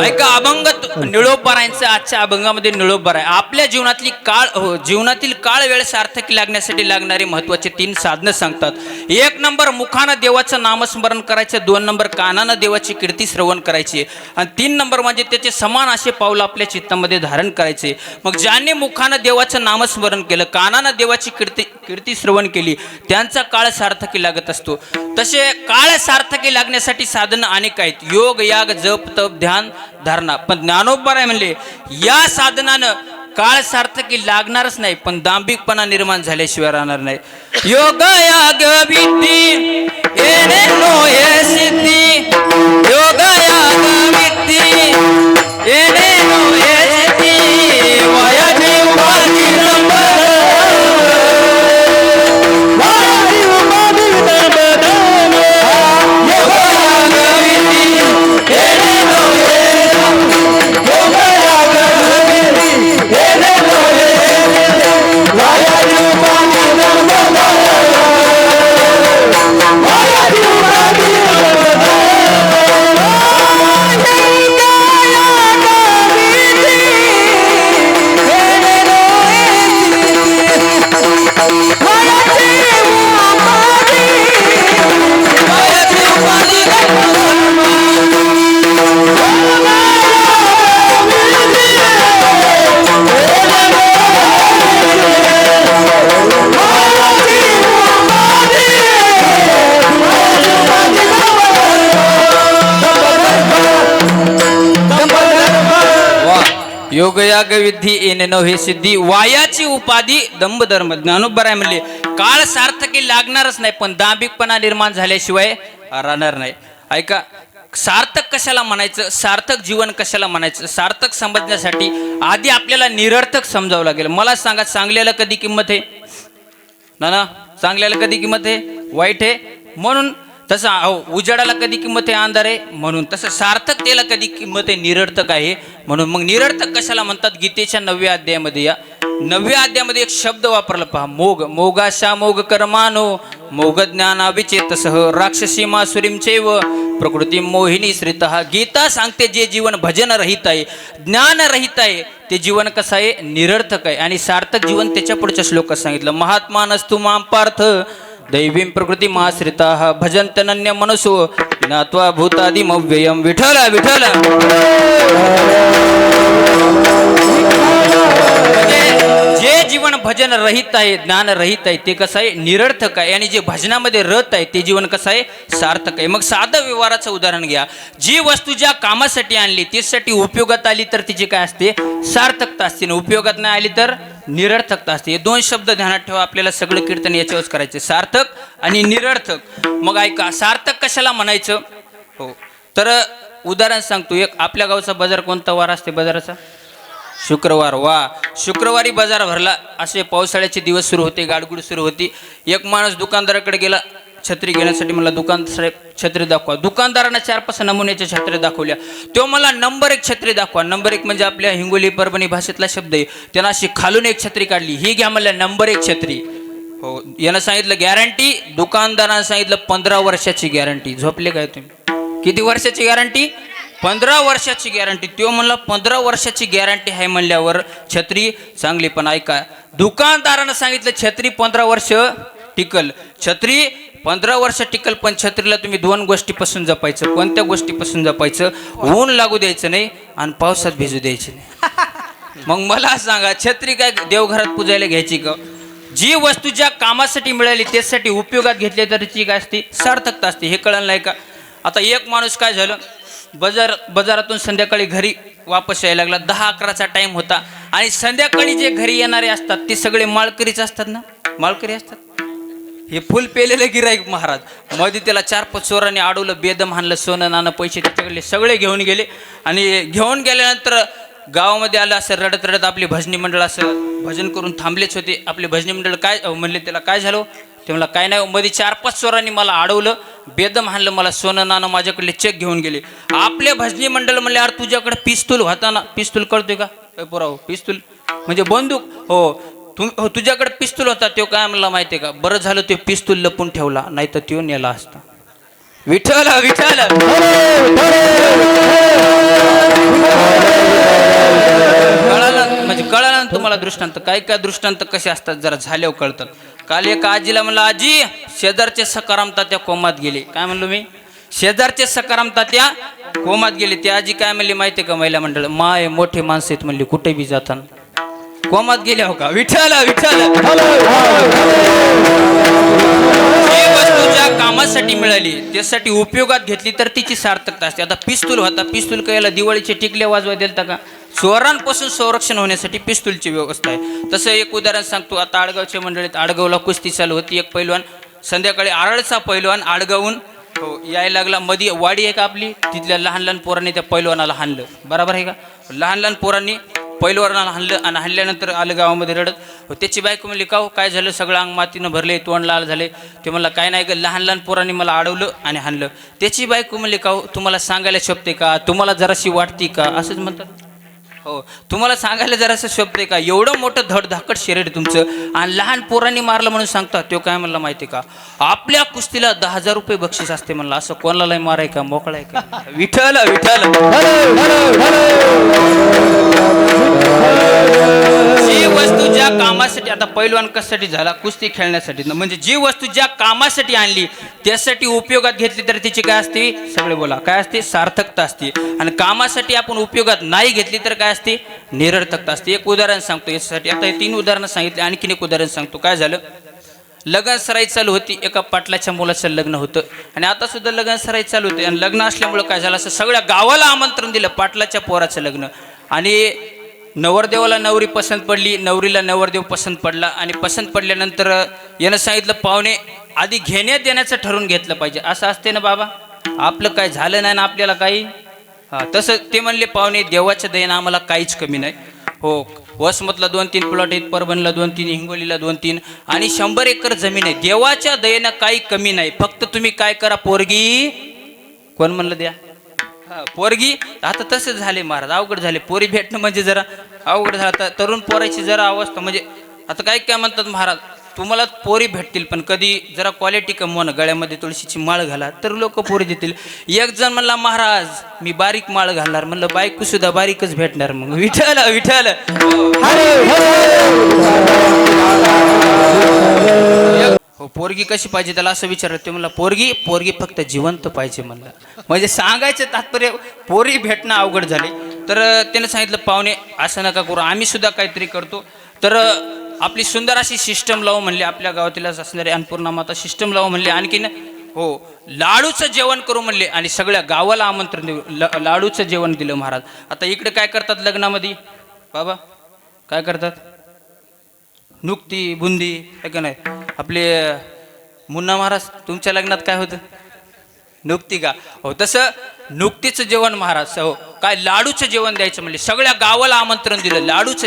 ऐका, अभंग निळोबारांचं आजच्या अभंगामध्ये निळोबार आहे. आपल्या जीवनातील काळ वेळ सार्थकी लागण्यासाठी लागणारी महत्वाचे 3 साधनं सांगतात. 1 नंबर मुखानं देवाचं नामस्मरण करायचं, 2 नंबर कानानं देवाची कीर्ती श्रवण करायची, आणि 3 नंबर म्हणजे त्याचे समान असे पाऊल आपल्या चित्तामध्ये धारण करायचे. मग ज्यांनी मुखानं देवाचं नामस्मरण केलं, कानानं देवाची कीर्ती श्रवण केली, त्यांचा काळ सार्थकी लागत असतो. तसे काळ सार्थकी लागण्यासाठी साधनं अनेक आहेत. योग, याग, जप, तप, ध्यान, धारणा. पण ज्ञानोबा राय म्हणले, या साधनानं काळ सार्थकी लागणारच नाही, पण दांभिकपणा निर्माण झाल्याशिवाय राहणार नाही. योग याग विद्धी येणे नोये सिद्धी, योग याग विद्धी येणे नोये सिद्धी, वयाची उपाधी नंबर, वयाची उपाधी नंबर, योग याग विद्धी येणे नोये, योग याग विद्धी येणे नोये, वयाची उपाधी नंबर, वयाची उपाधी नंबर, योग याग विद्धी योग याग विधी येणे नव्हे सिद्धी वायाची उपाधी दंभ धर्म ज्ञानोबराय म्हणले काळ सार्थकी लागणारच नाही पण दांभिकपणा निर्माण झाल्याशिवाय राहणार नाही. ऐका, सार्थक कशाला म्हणायचं, सार्थक जीवन कशाला म्हणायचं, सार्थक समजण्यासाठी आधी आपल्याला निरर्थक समजावं लागेल. मला सांगा, चांगल्याला कधी किंमत आहे ना? चांगल्याला कधी किंमत आहे? वाईट आहे म्हणून. तसं उजाडाला कधी किंमत आहे? अंधार आहे म्हणून. तसं सार्थकतेला कधी किंमत आहे? निरर्थक आहे म्हणून. मग निरर्थक कशाला म्हणतात? गीतेच्या 9व्या अध्यायामध्ये या 9व्या अध्यायामध्ये एक शब्द वापरला पहा, मोग. मोगाशा मोग कर्मानो मोग ज्ञानाविचेतसह राक्षसी मासुरीम चैव प्रकृती मोहिनी श्रितः. गीता सांगते जे जीवन भजन रहित आहे, ज्ञान रहित आहे, ते जीवन कसं आहे? निरर्थक आहे. आणि सार्थक जीवन त्याच्या पुढच्या श्लोकात सांगितलं, महात्मा नस्तु माम पार्थ दैवीं प्रकृती माश्रिताः भजन्तनन्य मनसो ज्ञात्वा भूतादिमव्ययम्. विठ्ठल विठ्ठल. जे जीवन भजन रहित आहे, ज्ञान रहित आहे, ते कसं आहे? निरर्थक आहे. आणि जे भजनामध्ये रत आहे ते जीवन कसं आहे? सार्थक आहे. मग साधं व्यवहाराचं उदाहरण घ्या. जी वस्तू ज्या कामासाठी आणली त्यासाठी उपयोगात आली तर तिची काय असते? सार्थकता असते. उपयोगात नाही आली तर निरर्थकता असते. हे दोन शब्द ध्यानात ठेवा. आपल्याला सगळं कीर्तन याच्यावरच करायचे, सार्थक आणि निरर्थक. मग ऐका, सार्थक कशाला म्हणायचं? हो, तर उदाहरण सांगतो. एक आपल्या गावचा बाजार कोणता वार असते बाजाराचा? शुक्रवार. वा, शुक्रवारी बाजार भरला. असे पावसाळ्याचे दिवस सुरू होते, गाडगुड सुरू होती. एक माणूस दुकानदाराकडे गेला छत्री घेण्यासाठी. मला दुकान छत्री दाखवा. दुकानदारांना 4-5 नमुन्याच्या छत्र्या दाखवल्या. तो मला नंबर 1 छत्री दाखवा. नंबर 1 म्हणजे आपल्या हिंगोली परभणी भाषेतला शब्द आहे. त्यानं अशी खालून एक छत्री काढली. ही घ्या म्हणल्या नंबर 1 छत्री. हो, यानं सांगितलं गॅरंटी. दुकानदारानं सांगितलं 15 वर्षाची गॅरंटी. झोपले काय तुम्ही? किती वर्षाची गॅरंटी? 15 वर्षाची गॅरंटी. तो म्हणला 15 वर्षाची गॅरंटी आहे म्हणल्यावर छत्री चांगली. पण ऐका, दुकानदारानं सांगितलं छत्री 15 वर्ष टिकल. छत्री 15 वर्ष टिकल, पण छत्रीला तुम्ही 2 गोष्टीपासून जपायचं. कोणत्या गोष्टीपासून जपायचं? ऊन लागू द्यायचं नाही आणि पावसात भिजू द्यायचे नाही. मग मला सांगा, छत्री काय देवघरात पूजायला घ्यायची का? जी वस्तू ज्या कामासाठी मिळाली त्यासाठी उपयोगात घेतली तर ती काय असते? सार्थकता असते. हे कळलं नाही का? आता एक माणूस काय झालं, बाजारातून संध्याकाळी घरी वापस यायला लागला. 10-11चा टाइम होता. आणि संध्याकाळी जे घरी येणारे असतात ते सगळे माळकरीच असतात ना, माळकरी असतात. हे फुल पेलेले गिराईक महाराज. मध्ये त्याला 4-5 चोरांनी अडवलं, बेदम हाणलं, सोनं नाणं पैसे त्याच्याकडे सगळे घेऊन गेले. आणि घेऊन गेल्यानंतर गावामध्ये आलं. असं रडत रडत आपली भजनी मंडळ असं भजन करून थांबलेच होते. आपले भजनी मंडळ काय म्हणले, त्याला काय झालं? ते म्हणला काय नाही, मध्ये 4-5 चोरांनी मला अडवलं, बेदम हाणलं, मला सोनं नाणं माझ्याकडले चेक घेऊन गेले. आपले भजनी मंडळ म्हणले, अरे तुझ्याकडे पिस्तूल होता ना? पिस्तूल कळतोय का पुराव? पिस्तूल म्हणजे बंदूक. हो, तुझ्याकडे पिस्तूल होता. तो काय म्हणला माहितीये का? बरं झालं ते पिस्तूल लपून ठेवला, नाही तर त्यो नेला असता. विठ्ठल विठ्ठल. कळालं म्हणजे कळालं ना तुम्हाला दृष्टांत? काय काय दृष्टांत कसे असतात जरा झाल्यावर कळतात. काल एका आजीला म्हणलं, आजी शेजारचे सकाराम तात्या कोमात गेले. काय म्हणलो मी? शेजारचे सकाराम तात्या कोमात गेले. ती आजी काय म्हणली माहितीये का? महिला मंडळ माय मोठे माणसं आहेत म्हणली, कुठे बी जाताना कोमात गेले हो का? विठ्ठल विठ्ठल. जी वस्तू ज्या कामासाठी मिळाली त्यासाठी उपयोगात घेतली तर तिची सार्थकता असते. आता पिस्तूल होता. पिस्तूल कायला दिवाळीचे टिकले वाजवा दिलता का? चोरांपासून संरक्षण होण्यासाठी पिस्तूलची व्यवस्था आहे. तसं एक उदाहरण सांगतो. आता आडगावच्या मंडळीत आडगावला कुस्ती चालू होती. एक पैलवान संध्याकाळी आरळचा पैलवान आडगावून यायला लागला. मध्ये वाडी आहे का आपली, तिथल्या लहान लहान पोरांनी त्या पैलवानाला हाणलं. बरोबर आहे का? लहान लहान पोरांनी पैलवानाला हाणलं आणि हाणल्यानंतर आलं गावामध्ये रडत. त्याची बायको म्हणली, का हो काय झालं? सगळं अंग मातीनं भरले, तोंड लाल झाले. ते म्हणला काय नाही ग, लहान लहान पोरांनी मला अडवलं आणि हाणलं. त्याची बायको म्हणली, का हो तुम्हाला सांगायला शोभते का? तुम्हाला जराशी वाटती का? असंच म्हणतात. हो, तुम्हाला सांगायला जरासं शोभते का? एवढं मोठं धडधाकट शरीर तुमचं आणि लहान पोरांनी मारलं म्हणून सांगता. तो काय म्हणला माहिती का? आपल्या कुस्तीला 10,000 रुपये बक्षीस असते म्हणलं. असं कोणालाही माराय का? मोकळा आहे का? विठ्ठल विठ्ठल. जी वस्तू ज्या कामासाठी, आता पैलवान कशासाठी झाला? कुस्ती खेळण्यासाठी. म्हणजे जी वस्तू ज्या कामासाठी आणली त्यासाठी उपयोगात घेतली तर तिची काय असते? सगळे बोला, काय असते? सार्थकता असते. आणि कामासाठी आपण उपयोगात नाही घेतली तर काय असते? निरर्थकता असते. एक उदाहरण सांगतो यासाठी. आता हे 3 उदाहरणं सांगितले, आणखीन एक उदाहरण सांगतो. काय झालं? लग्न सराई चालू होती. एका पाटलाच्या मुलाचं लग्न होतं आणि आता सुद्धा लग्न सराई चालू होते. आणि लग्न असल्यामुळं काय झालं, असं सगळ्या गावाला आमंत्रण दिलं पाटलाच्या पोराचं लग्न. आणि नवरदेवाला नवरी पसंत पडली, नवरीला नवरदेव पसंत पडला आणि पसंत पडल्यानंतर यानं सांगितलं पाहुणे आधी घेण्यात देण्याचं ठरवून घेतलं पाहिजे. असं असते ना बाबा, आपलं काय झालं नाही ना आपल्याला काही. हां तसं ते म्हणले पाहुणे देवाच्या दयेनं आम्हाला काहीच कमी नाही. हो वसमतला 2-3 प्लॉट आहेत, परभणीला 2-3, हिंगोलीला 2-3 आणि 100 एकर जमीन आहे. देवाच्या दयेनं काही कमी नाही. फक्त तुम्ही काय करा, पोरगी कोण म्हणलं द्या. हा पोरगी आता तसंच झाले महाराज, अवघड झाले. पोरी भेटणं म्हणजे जरा अवघड झालं. आता तरुण पोराची जरा अवस्था म्हणजे आता काय काय म्हणतात महाराज, तुम्हाला पोरी भेटतील पण कधी जरा क्वालिटी कमवा, गळ्यामध्ये तुळशीची माळ घाला तर लोक पोरी देतील. एक जण म्हणला महाराज मी बारीक माळ घालणार, म्हणलं बायको सुद्धा बारीकच भेटणार. मग विठ्ठल विठ्ठल हो पोरगी कशी पाहिजे त्याला असं विचारलं. ते म्हणला पोरगी फक्त जिवंत पाहिजे म्हणलं. म्हणजे सांगायचं तात्पर्य पोरी भेटणं अवघड झाले. तर त्यानं सांगितलं पाहुणे असं नका करू, आम्ही सुद्धा काहीतरी करतो. तर आपली सुंदर अशी सिस्टम लावू म्हणले, आपल्या गावातीलच असणारे अन्नपूर्णा माता सिस्टम लावू म्हणले. आणखीन हो लाडूचं जेवण करू म्हणले आणि सगळ्या गावाला आमंत्रण देऊ. लाडूचं जेवण दिलं महाराज. आता इकडे काय करतात लग्नामध्ये बाबा, काय करतात, नुकती बुंदी आहे का नाही. आपले मुन्ना महाराज तुमच्या लग्नात काय होतं, नुकती का. हो तसं नुकतीचं जेवण महाराज. हो काय लाडूचं जेवण द्यायचं म्हणले, सगळ्या गावाला आमंत्रण दिलं. लाडूचं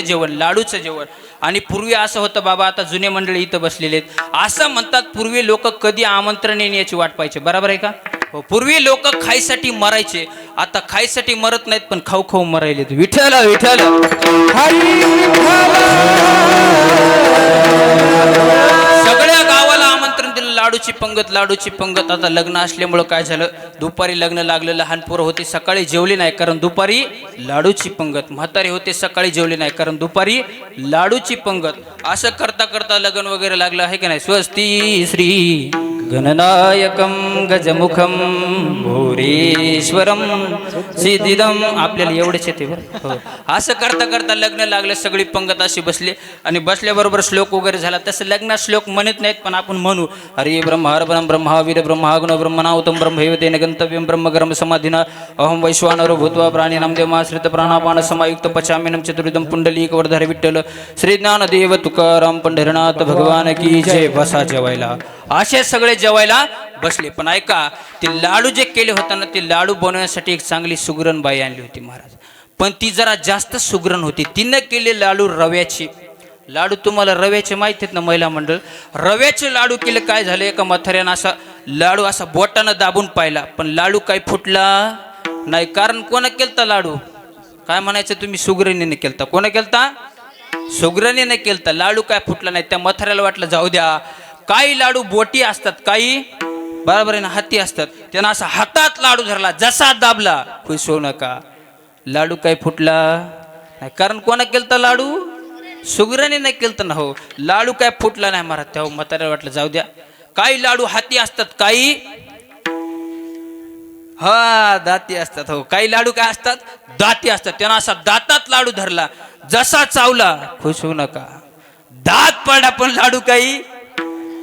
जेवण. आणि पूर्वी असं होतं बाबा, आता जुने मंडळी इथं बसलेले आहेत, असं म्हणतात पूर्वी लोक कधी आमंत्रण येण्याची वाट पाहायचे. बरोबर आहे का. हो पूर्वी लोक खायसाठी मरायचे, आता खायसाठी मरत नाहीत पण खाऊ खाऊ मरायलेत. विठ्ठल विठ्ठल सगळ्या गावाला आमंत्रण दिलं. लाडूची पंगत. आता लग्न असल्यामुळं काय झालं, दुपारी लग्न लागलं. लहान पोरं होते सकाळी जेवले नाही कारण दुपारी लाडूची पंगत. म्हातारे होते सकाळी जेवले नाही कारण दुपारी लाडूची पंगत. असं करता करता लग्न वगैरे लागलं आहे का नाही. स्वस्ती श्री गणनायकम गजमुखम भूरेश्वरम सिद्धिदम. आपल्याला एवढेच येते बरं. हो असं करता करता लग्न लागलं. सगळी पंगत अशी बसली आणि बसल्याबरोबर श्लोक वगैरे झाला. तसं लग्नात श्लोक म्हणत नाहीत पण आपण म्हणू, हरे ब्रह्म हर ब्रह्मा वीर ब्रह्मा गुण ब्रह्मणावतम ब्रह्मैव तेन गंतव्यम ब्रह्मगरम समाधिना अहम वैश्वानरो भूत्वा प्राणी नामदेवमाश्रित प्राणापान समायुक्त पचामिनम चतुर्विधम पुंडलीक वरधर विठ्ठल श्री ज्ञानदेव तुकाराम पंढरनाथ भगवान की जय. बसा जेवायला. असे सगळे जेवायला बसले. पण ऐका, ते लाडू जे केले होताना ते लाडू बनवण्यासाठी एक चांगली सुगरण बाई आणली होती महाराज. पण ती जरा जास्त सुगरण होती. तिनं केले लाडू रव्याचे. लाडू तुम्हाला रव्याचे माहिती आहेत ना महिला मंडळ. रव्याचे लाडू केले. काय झाले, एका म्हाताऱ्यानं असा लाडू असा बोटानं दाबून पाहिला पण लाडू काही फुटला नाही. कारण कोणा केलता लाडू, काय म्हणायचं तुम्ही, सुगरणीने केलता. कोणा केलता, सुगरणीने केलता. लाडू काय फुटला नाही. त्या म्हाताऱ्याला वाटलं जाऊ द्या, काही लाडू बोटी असतात, काही बरोबर आहे ना हाती असतात. त्यानं असा हातात लाडू धरला, जसा दाबला खुश होऊ नका, लाडू काही फुटला नाही. कारण कोणा केलता लाडू, सुगरणीने केलता ना. हो लाडू काय फुटला नाही महाराज. तेव्हा म्हाताऱ्याला वाटलं जाऊ द्या, काही लाडू हाती असतात, काही हा दाती असतात. हो काही लाडू काय असतात, दाती असतात. त्यानं असा दातात लाडू धरला, जसा चावला खुश होऊ नका, दात पडला पण लाडू काही.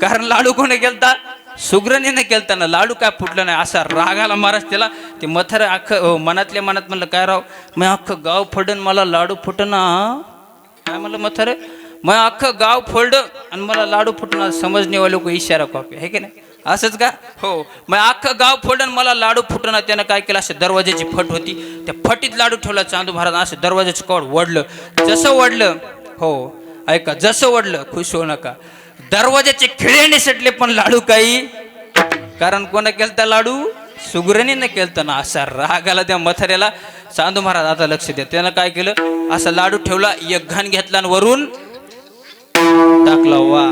कारण लाडू कोणी केलता, सुगरणीने केलता ना. लाडू काय फुटलं नाही. असा रागाला महाराज त्याला. ते मथर अख्खं मनातल्या मनात म्हणलं काय राव, मग अख्खं गाव फडन मला लाडू फुटना. काय म्हणलं मथर, मग अख्खं गाव फोल्ड आणि मला लाडू फुटणार. समजणेवाले को इशारा कॉपी आहे की नाही, असंच का. हो मग अख्खं गाव फोल्ड आणि मला लाडू फुटणार. त्यानं काय केलं, असं दरवाजाची फट होती, त्या फटीत लाडू ठेवला. चांदू महाराज असं दरवाजाचं कवड वडलं. जसं वडलं, हो ऐका, जसं वडलं खुश होऊ नका, दरवाजाचे खिळे निसटले पण लाडू काही. कारण कोणा केलता लाडू, सुगरणीने केलता ना. असा राग आला त्या मथऱ्याला. चांदू महाराज आता लक्ष द्या. त्यानं काय केलं, असा लाडू ठेवला, एक घाण घेतला आणि वरून टाकला. वा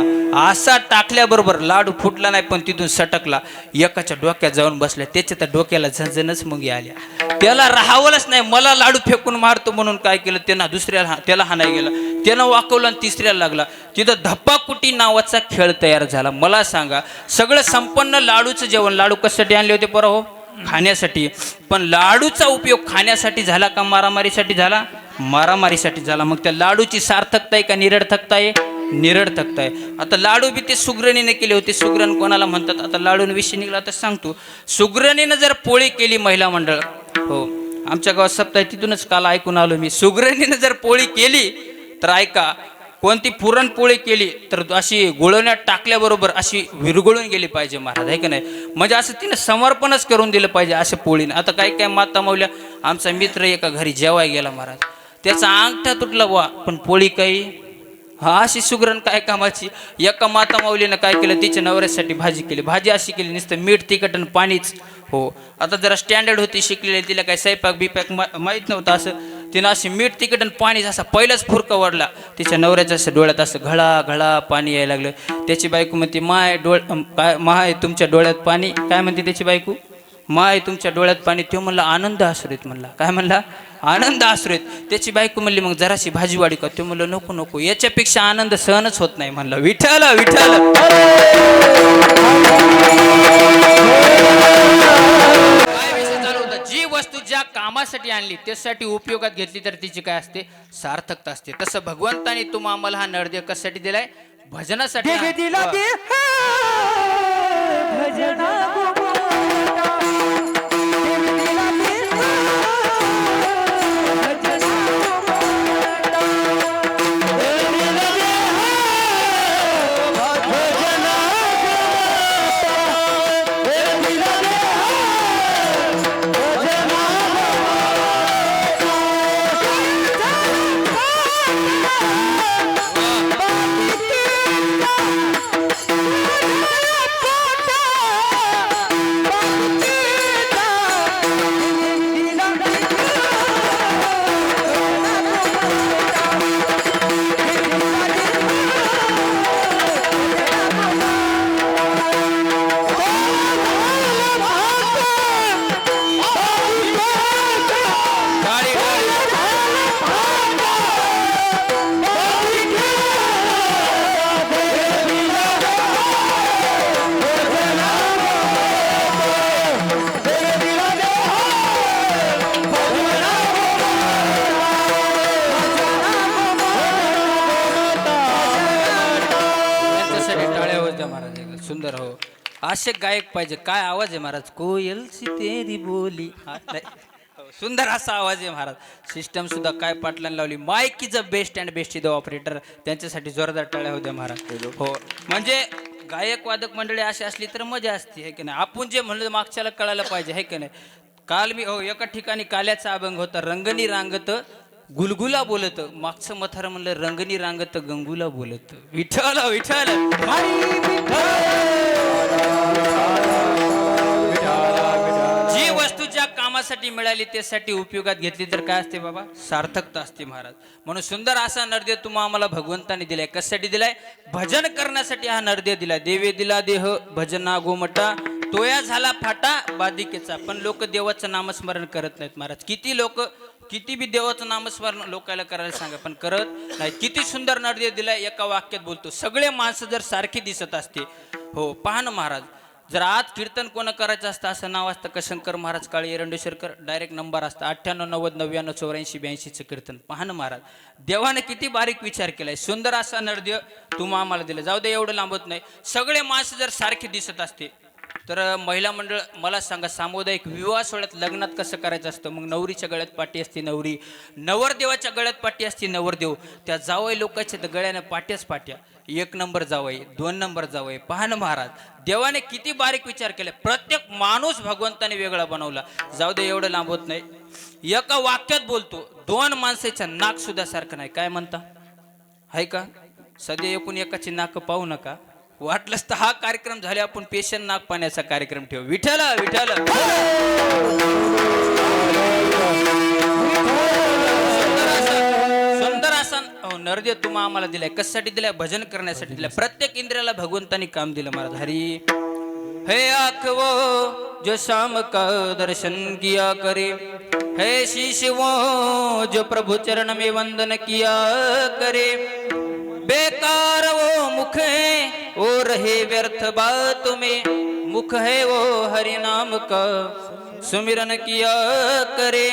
असा टाकल्याबरोबर लाडू फुटला नाही पण तिथून सटकला. एकाच्या डोक्यात जाऊन बसल्या. त्याच्या त्या डोक्याला झणझणच मुंगी आल्या. त्याला राहावलंच नाही, मला लाडू फेकून मारतो म्हणून काय केलं, त्यांना दुसऱ्याला त्याला हाणाय गेला. त्यानं वाकवलं आणि तिसऱ्याला लागला. तिथं धप्पाकुटी नावाचा खेळ तयार झाला. मला सांगा, सगळं संपन्न लाडूचं जेवण. लाडू कशासाठी आणले होते पोरं, हो खाण्यासाठी. पण लाडूचा उपयोग खाण्यासाठी झाला का मारामारीसाठी झाला, मारामारीसाठी झाला. मग त्या लाडूची सार्थकता आहे का निरर्थकता आहे, निरर्थकता आहे. आता लाडू बी ते सुगरणीने केले होते. सुगरण कोणाला म्हणतात, आता लाडून विषय निघाला तर सांगतो. सुगरणीनं जर पोळी केली महिला मंडळ, हो आमच्या गावात सप्ताह तिथूनच काल ऐकून आलो मी. सुगरणीनं जर पोळी केली तर ऐका, कोणती पुरणपोळी केली तर अशी गुळवण्यात टाकल्याबरोबर अशी विरघळून गेली पाहिजे महाराज, आहे का नाही. म्हणजे असं तिने समर्पणच करून दिलं पाहिजे अशा पोळीनं. आता काय काय माता मावल्या, आमचा मित्र एका घरी जेवाय गेला महाराज, त्याचा अंगठा तुटला वा, पण पोळी काही. हा, अशी सुगरण काय कामाची. एका माता माऊलीनं काय केलं, तिच्या नवऱ्यासाठी भाजी केली. भाजी अशी केली, नुसतं मीठ तिखट आणि पाणीच. हो, आता जरा स्टँडर्ड होती, शिकलेली, तिला काय स्वयंपाक बिपाक माहीत नव्हतं. असं तिनं अशी मीठ तिखट आणि पाणी असा पहिलाच फुरका वाढला तिच्या नवऱ्याच्या असं डोळ्यात, असं घळा घळा पाणी यायला लागलं. त्याची बायको म्हणते, माय काय माय तुमच्या डोळ्यात पाणी. काय म्हणते त्याची बायको, माय तुमच्या डोळ्यात पाणी. तो म्हणला आनंद आश्रित. म्हणला काय म्हणला, आनंद आश्रित. त्याची बायको म्हणली, मग जराशी भाजी वाढी का. तो म्हणलं नको नको, याच्यापेक्षा आनंद सहनच होत नाही. म्हणलं विठ्ठल विठ्ठल. काय विषय चालू होता, जी वस्तू ज्या कामासाठी आणली त्यासाठी उपयोगात घेतली तर तिची काय असते, सार्थकता असते. तसं भगवंताने तुम्हा आम्हाला हा नरदेव कशासाठी दिलाय, भजनासाठी. दिला दे भजना सुंदर. हो, असे गायक पाहिजे. काय आवाज आहे महाराज, कोयल सी तेरी बोली. सुंदर असा आवाज आहे महाराज. सिस्टम सुद्धा काय पाटलांना लावली. Mike is a best and best the operator. त्यांच्यासाठी जोरदार टाळ्या होत्या महाराज. हो, म्हणजे गायक वादक मंडळी अशी असली तर मजा असते, है की नाही. आपण जे म्हणलं मागच्याला कळायला पाहिजे, है की नाही. काल मी हो एका ठिकाणी काल्याचा अभंग होता, रंगनी रांगत गुलगुला बोलत. मागचं मथार म्हणलं, रंगनी रांगत गंगुला बोलत. विठ्ठल विठ्ठल. जी वस्तू ज्या कामासाठी मिळाली त्यासाठी उपयोगात घेतली तर काय असते बाबा, सार्थकता असते महाराज. म्हणून सुंदर असा नरदेव तुम्हा आम्हाला भगवंताने दिलाय. कशासाठी दिलाय, भजन करण्यासाठी हा नरदेव दिलाय. देवे दिला देह भजना गोमटा, तोया झाला फाटा बादिकेचा. पण लोक देवाचं नामस्मरण करत नाहीत महाराज. किती लोक किती बी देवाचं नामस्मरण लोकांना करायला सांगा पण करत नाही. किती सुंदर नरदेव दिलाय, एका वाक्यात बोलतो. सगळे माणसं जर सारखी दिसत असते, हो पहा ना महाराज, जर आज कीर्तन कोण करायचं असतं असं नाव असतं का, शंकर महाराज काळे एरंडेश्वरकर, डायरेक्ट नंबर असतं 98 90 99 84 82चं कीर्तन. पहा ना महाराज, देवाने किती बारीक विचार केलाय. सुंदर असा नरदेव तुम्हा आम्हाला दिला. जाऊ दे, एवढं लांबत नाही. सगळे माणसं जर सारखे दिसत असते तर महिला मंडळ मला सांगा, सामुदायिक विवाह सोहळ्यात लग्नात कसं करायचं असतं. मग नवरीच्या गळ्यात पाटी असते नवरी, नवरदेवाच्या गळ्यात पाटी असते नवरदेव. त्या जावई लोकांच्या गळ्याने पाट्याच पाट्या. 1 नंबर जावई, 2 नंबर जावई. पहा ना महाराज, देवाने किती बारीक विचार केले. प्रत्येक माणूस भगवंताने वेगळा बनवला. जाऊ दे, एवढं लांबत नाही. एका वाक्यात बोलतो, 2 माणसाच्या नाक सुद्धा सारखं नाही. काय म्हणता, आहे का. सध्या एकूण एकाची नाक पाहू नका. वाटलंच तर हा कार्यक्रम झाले आपण पेशंट नाग पाण्याचा कार्यक्रम ठेवू. विठ्ठल विठ्ठल. सुंदर असा नरदेव तुम्हा आम्हाला दिलाय. कशासाठी दिलाय, भजन करण्यासाठी दिलाय. प्रत्येक इंद्रियाला भगवंतानी काम दिलं महाराज. हरी हे आँख वो जो शाम का दर्शन किया करे, है शीश वो जो प्रभु चरण में वंदन किया करे, बेकार वो मुख है वो रहे व्यर्थ बातों में, मुख है वो हरि नाम का सुमिरन किया करे.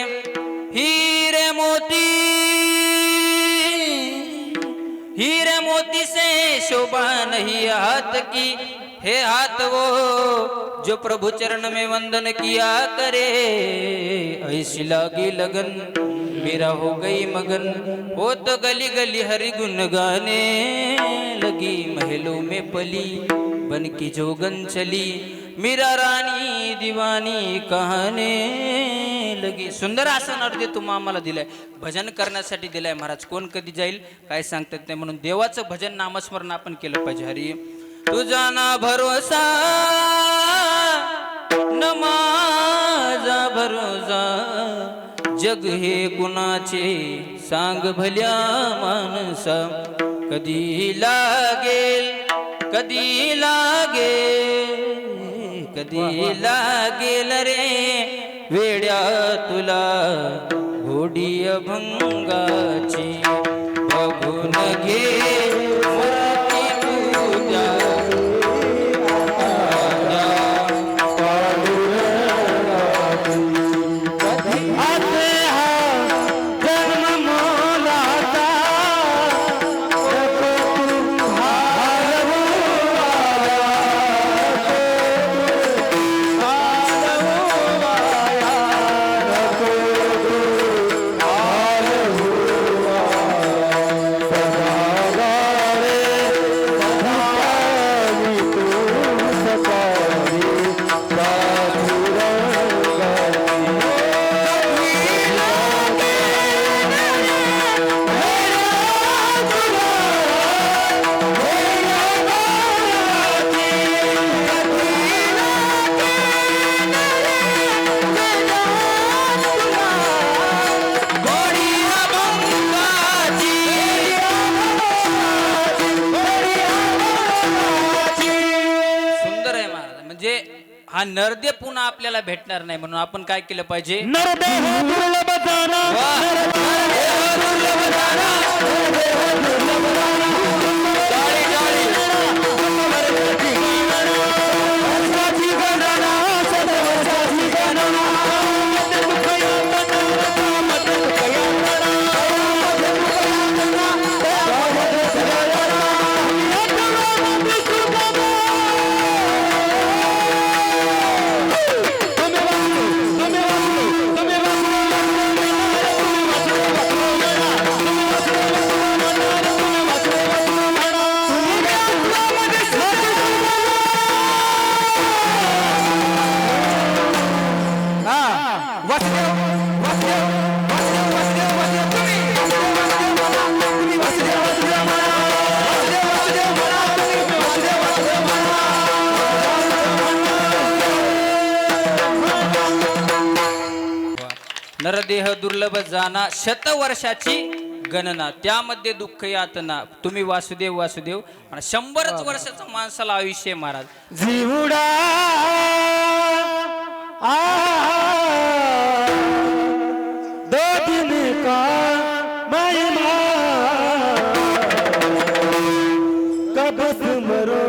हीरे मोती से शोभा नहीं हाथ की, हे हाथ वो जो प्रभु चरण में वंदन किया करे, ऐसी लागी लगन मेरा हो गई मगन, वो तो गली गली हरि गुन गाने लगी, महलों में पली बन की जोगन चली, मीरा राणी दिवानी कहाने लगी. सुंदर असा नृत्य तुम्हा आम्हाला दिलाय, भजन करण्यासाठी दिलाय महाराज. कोण कधी जाईल काय सांगतात नाही, म्हणून देवाचं भजन नामस्मरण आपण केलं पाहिजे. हरी तुझा ना भरोसा न माझा भरोसा, जग हे कुणाचे सांग भल्या माणसा, कधी लागेल कधी लागेल कधी लागेल रे वेड्या तुला घोडी अभंगाची, बघून घे मूर्ती तुझ्या आते हा जन्म मोलाचा, नको तू हरवू हा नरदेव पुन्हा आपल्याला भेटणार नाही, म्हणून आपण काय केलं पाहिजे. नरदेव दुर्लभ जाना, नरदेव दुर्लभ जाना, नरदेव दुर्लभ जाना, जाळी जाळी वर्षाची गणना, सदवर्षाची गणना, मत दुःख यातना, मत दुःख यातना, नरदेह दुर्लभ जाना, शतवर्षाची गणना, त्यामध्ये दुःख यातना, तुम्ही वासुदेव वासुदेव. 100च वर्षाचं माणसाला आयुष्य आहे महाराज. जीवडा दो दिन का महिमा, कब सुमरो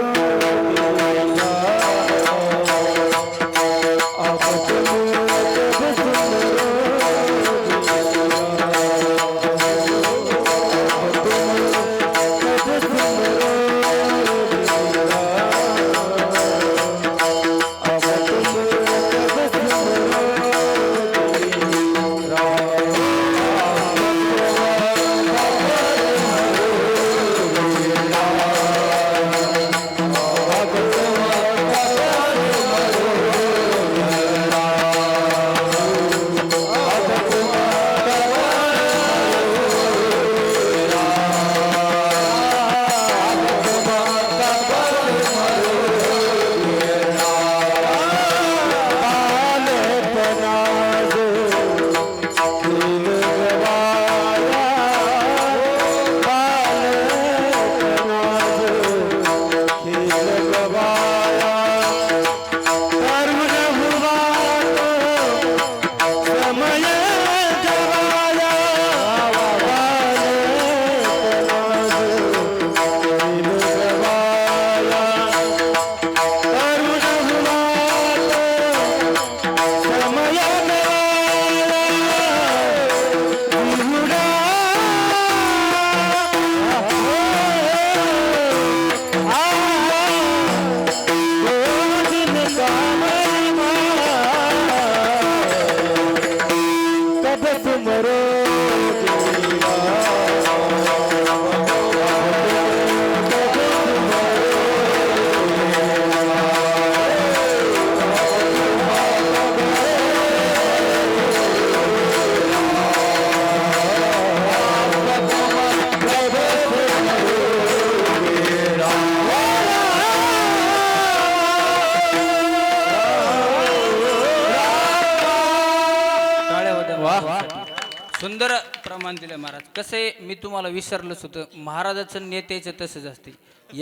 सुंदर प्रमाण दिलं महाराज. कसं आहे, मी तुम्हाला विसरलंच होतं, महाराजाचं नेत्याचं तसंच असते,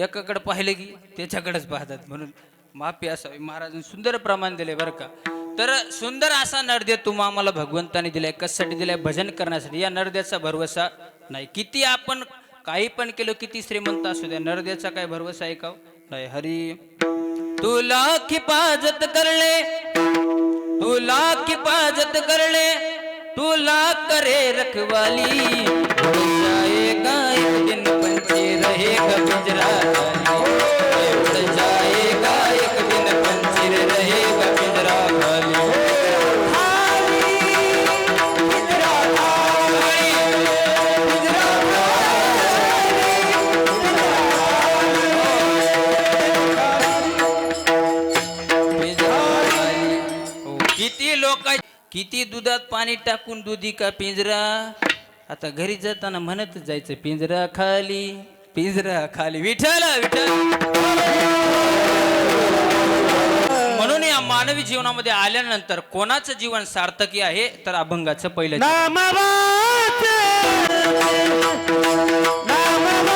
एकाकडे पाहिलं की त्याच्याकडेच पाहतात, म्हणून माफी असावी. महाराजांनी सुंदर प्रमाण दिले बरं का. तर सुंदर असा नरदे तुम्हा आम्हाला भगवंताने दिलाय. कशासाठी दिलाय? भजन करण्यासाठी. या नरद्याचा भरवसा नाही. किती आपण काही पण केलं, किती श्रीमंत असू द्या, नरद्याचा काय भरवसा आहे का? नाही. हरी तुला हिफाजत करले, तुला हिफाजत करले, तुला करे रखवाली, उड़ जाएगा एक दिन पंछी रहेगा पिंजरा खाली, उड़ जाएगा एक दिन पंछी रहेगा पिंजरा खाली. किती लोक, किती दुधात पाणी टाकून दुधी का पिंजरा. आता घरी जाताना म्हणत जायचं पिंजरा खाली, पिंजरा खाली. विठ्ठल विठ्ठल. म्हणून या मानवी जीवनामध्ये आल्यानंतर कोणाचं जीवन सार्थकी आहे? तर अभंगाचं पहिलं. नामवाचे, नामवाचे,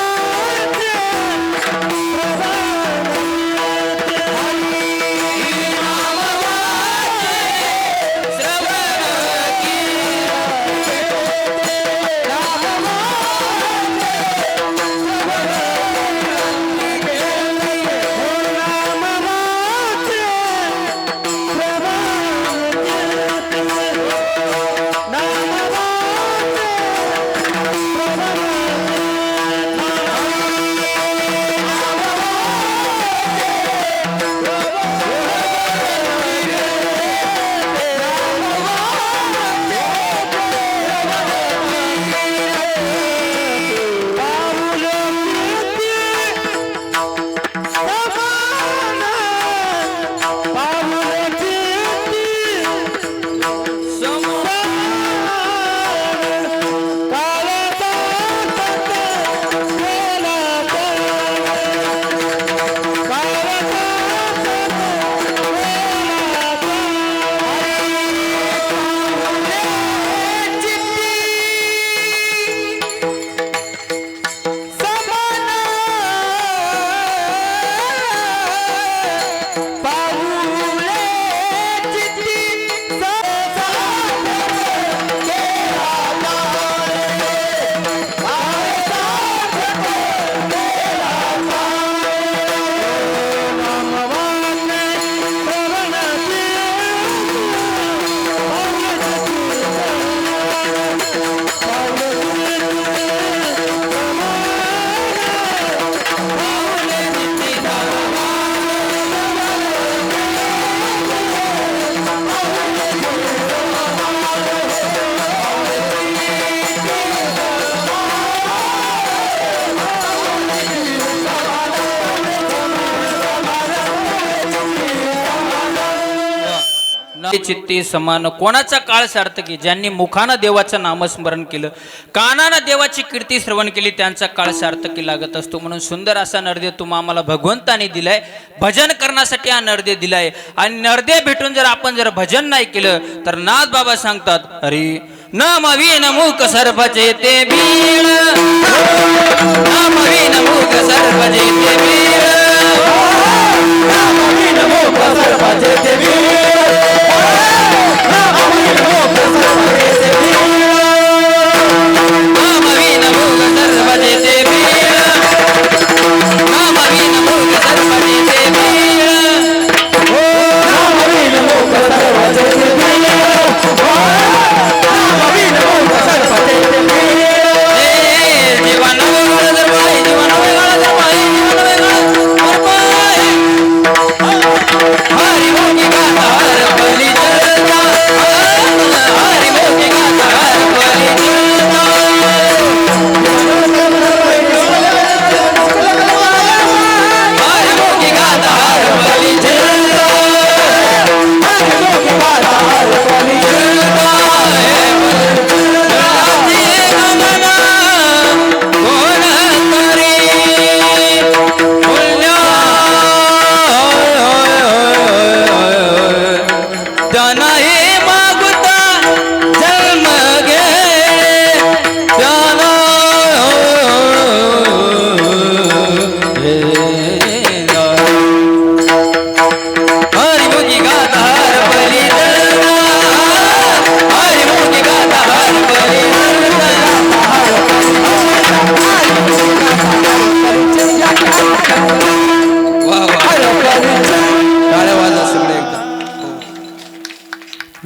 चित्ती समान. कोणाचा काळ सार्थकी? ज्यांनी मुखानं देवाचं नामस्मरण केलं, कानानं देवाची कीर्ती श्रवण केली, त्यांचा काळ सार्थकी लागत असतो. म्हणून सुंदर असा नरदे तुम्हा आम्हाला भगवंताने दिलाय. भजन करण्यासाठी हा नरदे दिलाय. आणि नरदे भेटून जर आपण जर भजन नाही केलं तर नाथ बाबा सांगतात, अरे नमवीन मूक सर्पचे ते बीळ, नमवीन मूक सर्पचे ते बीळ, नमवीन मूक सर्पचे ते बीळ,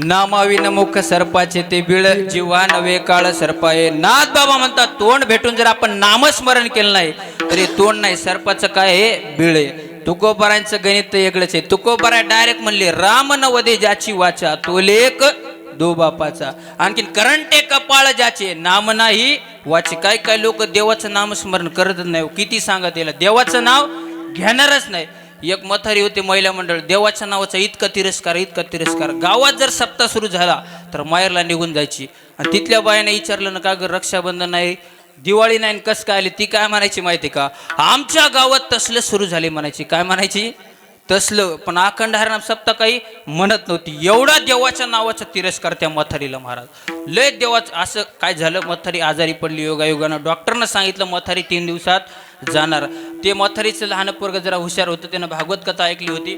नामाविन मुख सर्पाचे ते बिळ जीवा नवे काळ सर्पाये. नाथ बाबा म्हणतात तोंड भेटून जर आपण नामस्मरण केलं नाही तरी तोंड नाही, सर्पाचं काय आहे बिळ आहे. तुकोबारांचं गणित तर वेगळंच आहे. तुकोबारा डायरेक्ट म्हणले राम न वदे ज्याची वाचा तो लेख दो बापाचा. आणखीन करंटे कपाळ ज्याचे नाम नाही वाचे. काय काय लोक देवाचं नामस्मरण करतच नाही. किती सांगत याला देवाचं नाव घेणारच नाही. एक म्हातारी होते महिला मंडळ, देवाच्या नावाचा इतका तिरस्कार. गावात जर सप्ताह सुरू झाला तर माहेरला निघून जायची. आणि तिथल्या बायाने विचारलं ना का ग रक्षाबंधन नाही दिवाळी नाही कस काय आली, ती काय म्हणायची माहिती का, आमच्या गावात तसलं सुरू झाले म्हणायची. काय म्हणायची तसलं. पण अखंड हरिनाम सप्ताह काही म्हणत नव्हती. एवढा देवाच्या नावाचा तिरस्कार त्या म्हातारीला महाराज. लय देवाचं असं काय झालं, म्हातारी आजारी पडली योगायोगानं. डॉक्टरनं सांगितलं म्हातारी 3 दिवसात जाणार. ते म्हातारीचं लहान पोरग जरा हुशार होतं, त्यानं भागवत कथा ऐकली होती.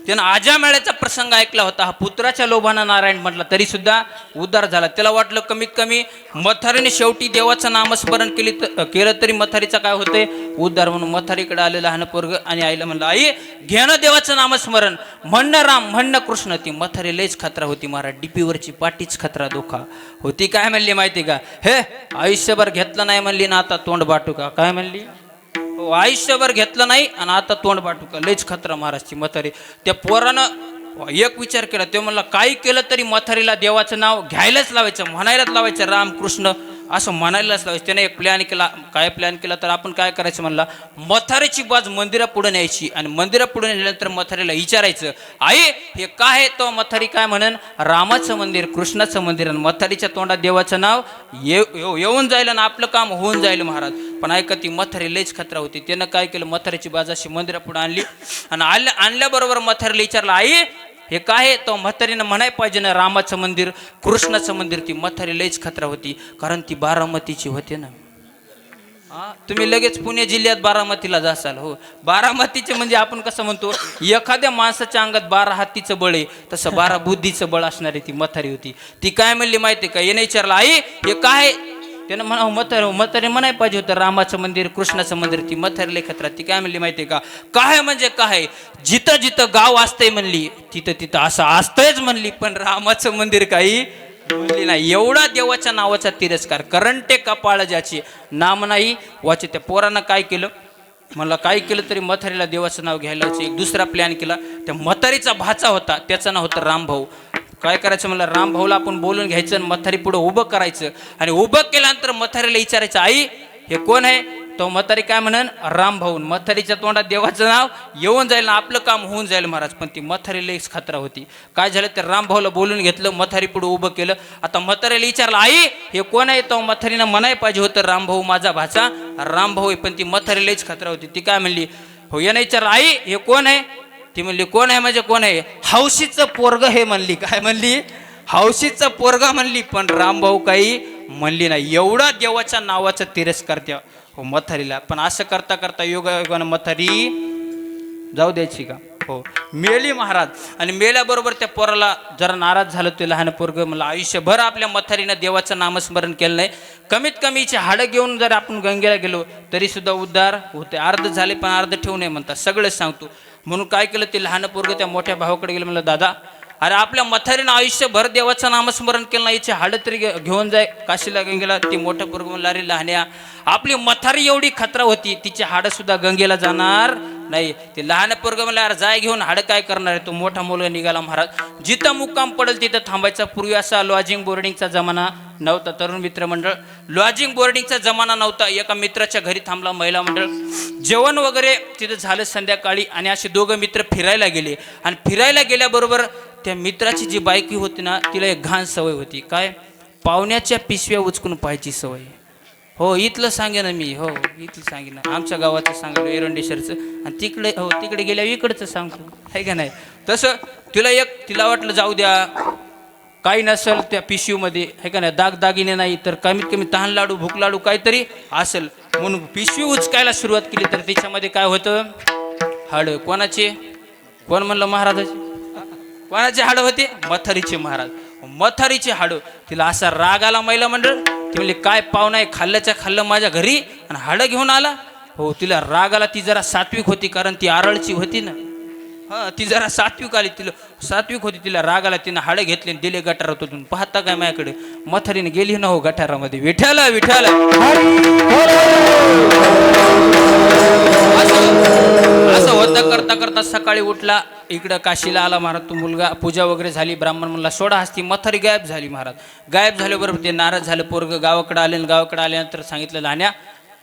त्यानं आजामेळ्याचा प्रसंग ऐकला होता. हा पुत्राच्या लोभानं नारायण म्हटला तरी सुद्धा उद्धार झाला. त्याला वाटलं कमीत कमी म्हातारीने शेवटी देवाचं नामस्मरण केलं तरी म्हातारीचा काय होतंय उद्धार. म्हणून म्हातारीकडे आलं लहान पोरग आणि आईला म्हणलं आई घेणं देवाचं नामस्मरण, म्हणणं राम म्हणणं कृष्ण. ती म्हातारी लयच खतरा होती महाराज. डीपीवरची पाठीच खतरा धोका होती. काय म्हणली माहिती का, हे आयुष्यभर घेतलं नाही म्हणली ना आता तोंड बाटू का. काय म्हणली, आयुष्यभर घेतलं नाही आणि आता तोंड बाटू का. लयच खतरा महाराजची म्हातारी. त्या पोरानं एक विचार केला. ते म्हणला काही केलं तरी म्हातारीला देवाचं नाव घ्यायलाच लावायचं, म्हणायलाच लावायचं राम कृष्ण असं म्हणायलाच लावायचं. त्याने एक प्लॅन केला. काय प्लॅन केला तर आपण काय करायचं म्हणला, म्हातारीची बाज मंदिरा पुढे न्यायची आणि मंदिरा पुढे नेल्यानंतर म्हातारीला विचारायचं आई हे काय आहे. तो म्हातारी काय म्हणन रामाचं मंदिर कृष्णाचं मंदिर. आणि म्हातारीच्या तोंडात देवाचं नाव येऊन जाईल आणि आपलं काम होऊन जाईल महाराज. पण ऐका ती म्हातारी लयच खतरा होती. त्यानं काय केलं, म्हातारीची बाज अशी मंदिरा पुढे आणली आणि आणल्याबरोबर म्हातारीला विचारलं आई हे काय, तो म्हातारीनं म्हणाय पाहिजे ना रामाचं मंदिर कृष्णाचं मंदिर. ती म्हातारी लयच खतरा होती कारण ती बारामतीची होते ना. तुम्ही लगेच पुणे जिल्ह्यात बारामतीला जासाल. हो बारामतीचे म्हणजे आपण कसं म्हणतो एखाद्या माणसाच्या अंगात 12 हत्तीचं बळ आहे तसं 12 बुद्धीचं बळ असणारी ती म्हातारी होती. ती काय म्हणली माहिती का, येणे विचारला आई हे काय, त्यानं म्हणा म्हातारी म्हणाय पाहिजे होतं रामाचं मंदिर कृष्णाचं मंदिर. ती म्हातारी लय खतरा. ती काय म्हणली माहितीये का, काय म्हणजे काय, जिथं जिथं गाव असतंय म्हणली तिथं तिथं असं असतंयच म्हणली, पण रामाचं मंदिर काही म्हणली नाही. एवढा देवाच्या नावाचा तिरस्कार. करंटे कपाळ ज्याचे नाम नाही वाचे. त्या पोरानं काय केलं, मला काय केलं तरी म्हातारीला देवाचं नाव घ्यायला एक दुसरा प्लॅन केला. त्या म्हातारीचा भाचा होता, त्याचं नाव होतं रामभाऊ. काय करायचं म्हणलं, रामभाऊला आपण बोलून घ्यायचं आणि म्हातारी पुढं उभं करायचं. आणि उभं केल्यानंतर म्हातारीला विचारायचं आई हे कोण आहे. तो म्हातारी काय म्हणन रामभाऊ. म्हातारीच्या तोंडात देवाचं नाव येऊन जाईल ना आपलं काम होऊन जाईल महाराज. पण ती म्हातारी लयच खतरा होती. काय झालं, त्या रामभाऊला बोलून घेतलं, म्हातारी पुढे उभं केलं. आता म्हातारीला विचारलं आई हे कोण आहे. तो म्हातारीनं म्हणाय पाहिजे होतं रामभाऊ माझा भाचा रामभाऊ आहे. पण ती म्हातारी लयच खतरा होती. ती काय म्हणली, हो यानं विचारलं आई हे कोण आहे. ती म्हणली कोण आहे म्हणजे कोण आहे, हौशीचं पोरग हे म्हणली. काय म्हणली, हौशीचं पोरगा म्हणली. पण रामभाऊ काही म्हणली नाही. एवढा देवाच्या नावाचा तिरस्कार त्या हो म्हातारीला. पण असं करता करता योगायोगानं म्हातारी जाऊ द्यायची का, हो मेली महाराज. आणि मेल्याबरोबर त्या पोराला जरा नाराज झालं ते लहान पोरग. मला आयुष्यभर आपल्या म्हातारीनं देवाचं नामस्मरण केलं नाही. कमीत कमीचे हाडं घेऊन जर आपण गंगेला गेलो तरी सुद्धा उद्धार होते. अर्ध झाले पण अर्ध ठेवू नये म्हणतात, सगळंच सांगतो. म्हणून काय केलं, ते लहान पोरग त्या मोठ्या भावाकडे गेलं. म्हणलं दादा अरे आपल्या म्हातारीनं आयुष्यभर देवाचं नामस्मरण केलं नाही, याची हाडं तरी घेऊन जाय काशीला गंगेला. ती मोठ्या पोरग म्हणलं अरे लहान्या आपली म्हातारी एवढी खतरा होती तिची हाडं सुद्धा गंगेला जाणार नाही. ते लहान पोरग म्हणलं अरे जाय घेऊन हाडं काय करणार आहे. तो मोठा मुलगा निघाला महाराज. जिथं मुक्काम पडेल तिथं थांबायचा. पूर्वी असा लॉजिंग बोर्डिंगचा जमाना नव्हता. तरुण मित्र मंडळ लॉजिंग बोर्डिंगचा जमाना नव्हता. एका मित्राच्या घरी थांबला महिला मंडळ. जेवण वगैरे तिथं झालं संध्याकाळी आणि असे दोघं मित्र फिरायला गेले. आणि फिरायला गेल्याबरोबर त्या मित्राची जी बायकी होती ना तिला एक घाण सवय होती. काय, पाहुण्याच्या पिशव्या उचकून पाहायची सवय. हो इथलं सांगेन मी, हो इथलं सांगेन, आमच्या गावाचं सांगितलं एरंडेश्वरचं. आणि तिकडे गेल्या इकडचं सांगतो आहे का नाही. तसं तिला वाटलं जाऊ द्या काही नसेल त्या पिशवीमध्ये आहे का नाही, दागदागिने नाही तर कमीत कमी तहान लाडू भूक लाडू काहीतरी असेल म्हणून पिशवी उचकायला सुरुवात केली. तर त्याच्यामध्ये काय होतं, हाडं. कोणाचे, कोण म्हणलं महाराजाचे, कोणाचे हाडं होते, म्हातारीचे महाराज. म्हातारीचे हाडं. तिला असा राग आला महिला मंडळ. ती म्हणली काय पाहुणा आहे, खाल्ल्याच्या खाल्लं माझ्या घरी आणि हाडं घेऊन आला. हो तिला राग आला. ती जरा सात्विक होती कारण ती आरळची होती ना. हा ती जरा सात्विक आली, तिला सात्विक होती, तिला राग आला, तिनं हाडं घेतले आणि दिले गटारात ओतून. पाहता काय माझ्याकडे मथारीने गेली ना हो गटारामध्ये. विठ्ठल विठ्ठल. असं होतं करता करता सकाळी उठला, इकडं काशीला आला महाराज. तो मुलगा पूजा वगैरे झाली, ब्राह्मण म्हणला सोडा हस्ती. मथारी गायब झाली महाराज. गायब झाल्याबरोबर ते नाराज झालं. पोरग गावाकडे आले आणि गावाकडे आल्यानंतर सांगितलं, लहान्या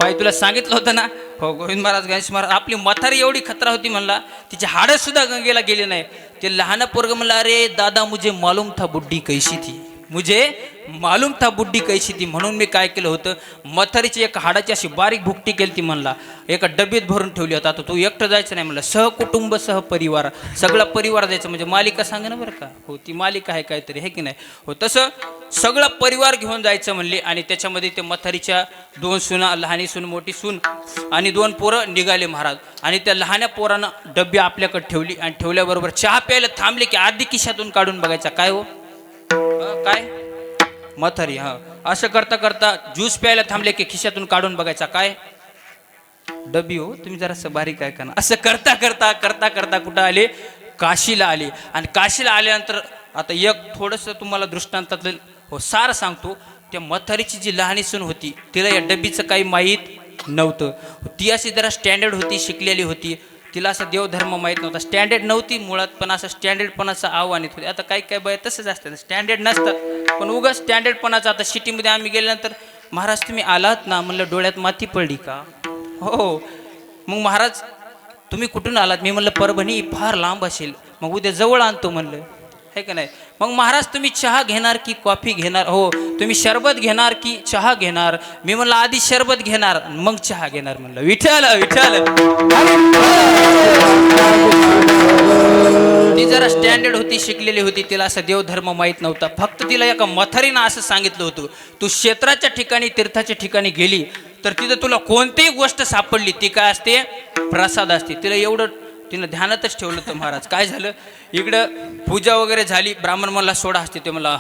पाय तुला सांगितलं होतं ना हो गोविंद महाराज गणेश महाराज, आपली मथारी एवढी खतरा होती म्हणला, तिची हाडं सुद्धा गंगेला गेले नाही. ते लहान पोरग म्हणला, अरे दादा मुझे मालूम था बुड्डी कैसी थी, मुझे मालूम था बुड्डी कैसी थी. म्हणून मी काय केलं होतं, मथारीची एक हाडाची अशी बारीक भुकटी केली ती म्हणला, एका डब्यात भरून ठेवली होता. आता तू एकटं जायचं नाही म्हणलं, सहकुटुंब सहपरिवार, सगळा परिवार जायचं. म्हणजे मालिका सांगा ना बरं का, हो ती मालिका आहे काहीतरी, आहे की नाही हो, तसं सगळा परिवार घेऊन जायचं म्हणले. आणि त्याच्यामध्ये ते मथारीच्या 2 सुना, लहानी सून मोठी सून आणि 2 पोरं निघाले महाराज. आणि त्या लहान्या पोरानं डब्बी आपल्याकडे ठेवली आणि ठेवल्याबरोबर चहा प्यायला थांबले की आधी खिशातून काढून बघायचा. काय हो काय मथारी, हा असं करता करता ज्यूस प्यायला थांबले की खिशातून काढून बघायचा. काय डबी हो, तुम्ही जरासं बारीक आहे का ना. असं करता करता करता करता कुठं आले, काशीला आले. आणि काशीला आल्यानंतर आता एक थोडंसं तुम्हाला दृष्टांतातलं हो सार सांगतो. त्या मथारीची जी लहानी सून होती, तिला या डबीचं काही माहीत नव्हतं. ती अशी जरा स्टँडर्ड होती, शिकलेली होती, तिला असं देवधर्म माहीत नव्हता. स्टँडर्ड नव्हती मुळात, पण असं स्टँडर्डपणाचं आव्हानित होते. आता काही काय बाय तसंच असतं, स्टँडर्ड नसतं पण उगाच स्टँडर्डपणाचं. आता सिटीमध्ये आम्ही गेल्यानंतर, महाराज तुम्ही आलात ना, म्हणलं डोळ्यात माती पडली का. हो मग महाराज तुम्ही कुठून आलात, मी म्हणलं परभणी, फार लांब असेल, मग उद्या जवळ आणतो म्हणलं, आहे का नाही. मग महाराज तुम्ही चहा घेणार की कॉफी घेणार, हो तुम्ही शरबत घेणार की चहा घेणार, मी म्हणलं आधी शरबत घेणार मग चहा घेणार म्हणलं. विठ्ठल विठ्ठल. ती जरा स्टँडर्ड होती, शिकलेली होती, तिला असं देवधर्म माहीत नव्हता. फक्त तिला एका मथारीनं असं सांगितलं होतं, तू क्षेत्राच्या ठिकाणी, तीर्थाच्या ठिकाणी गेली तर तिथं तुला कोणतीही गोष्ट सापडली ती काय असते, प्रसाद असते. तिला एवढं तिनं ध्यानातच ठेवलं होतं महाराज. काय झालं, इकडं पूजा वगैरे झाली, ब्राह्मण मला सोडा हस्ती. ते मला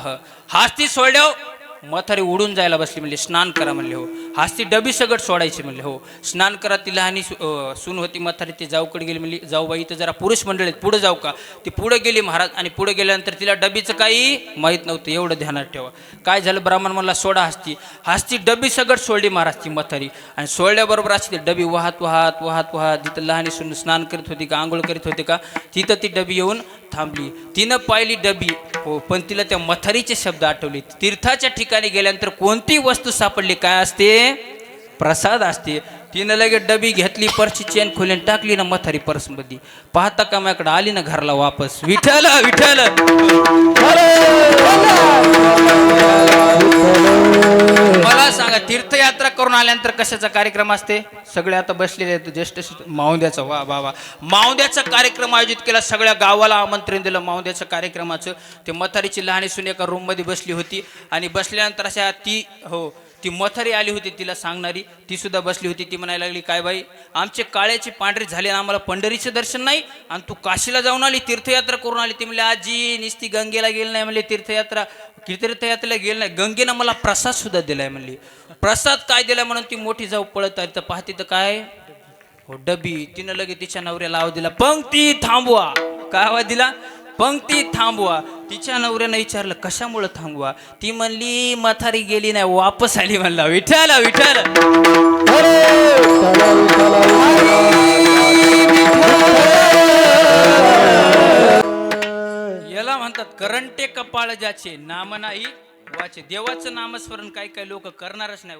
हस्ती सोडल्यावर मथारी उडून जायला बसली. म्हणले स्नान करा म्हणले. हो हस्ती डबी सगट सोडायची म्हणले. हो स्नान करा. ती लहानी सून होती मथारी, ती जाऊकडे गेली. म्हणली जाऊ बाई इथं जरा पुरुष मंडळीत, पुढे जाऊ का. ती पुढे गेली महाराज. आणि पुढे गेल्यानंतर तिला डबीचं काही माहीत नव्हतं, एवढं ध्यानात ठेवा. काय झालं, ब्राह्मण मला सोडा हस्ती. हस्ती डबी सगट सोडली महाराज ती मथारी. आणि सोडल्याबरोबर अशी ती डबी वाहत वाहत वाहत वाहत जिथं लहानी सून स्नान करीत होती का, आंघोळ करीत होते का, तिथं ती डबी येऊन थांबली. तिनं पाहिली डबी, हो पण तिला त्या मथारीचे शब्द आठवले. तीर्थाच्या ठिकाणी गेल्यानंतर कोणती वस्तू सापडली काय असते, प्रसाद असते. तिनं लगेच डबी घेतली, पर्सची चेन खोली टाकली ना मथारी पर्समध्ये. पाहता का माझ्याकडे आली ना घरला वापस. विठ्ठल विठ्ठल. मला सांगा, तीर्थयात्रा करून आल्यानंतर कशाचा कार्यक्रम असते, सगळे आता बसलेले आहेत ज्येष्ठ माऊंद्याचा, वा बाबा माऊंद्याचा कार्यक्रम आयोजित केला. सगळ्या गावाला आमंत्रण दिलं माऊंद्याच्या कार्यक्रमाचं. ते मथारीची लहानी सून एका रूममध्ये बसली होती. आणि बसल्यानंतर अशा ती मथारी आली होती तिला सांगणारी, ती सुद्धा बसली होती. ती म्हणायला लागली, काय बाई आमचे काळ्याची पांढरी झाले, आम्हाला पंढरीचं दर्शन नाही, आणि तू काशीला जाऊन आली, तीर्थयात्रा करून आली. ती म्हणली, आजी नुसती गंगेला गेली नाही म्हणले, तीर्थयात्रेला गेलं नाही, गंगेनं मला प्रसाद सुद्धा दिलाय म्हणली. प्रसाद काय दिलाय म्हणून ती मोठी जाऊ पळत आली. तर पाहते तर काय, हो डबी. तिनं लगे तिच्या नवऱ्याला आवाज दिला, पंक्ती थांबवा. काय आवाज दिला, पंक्ती थांबवा. तिच्या नवऱ्यानं विचारलं, कशामुळं थांबवा. ती म्हणली, मथारी गेली नाही, वापस आली म्हणला. विठ्ठल विठ्ठल. याला म्हणतात करंटे कपाळ ज्याचे, नाम नाही वाचे. देवाचं नामस्मरण काही काही लोक करणारच नाही.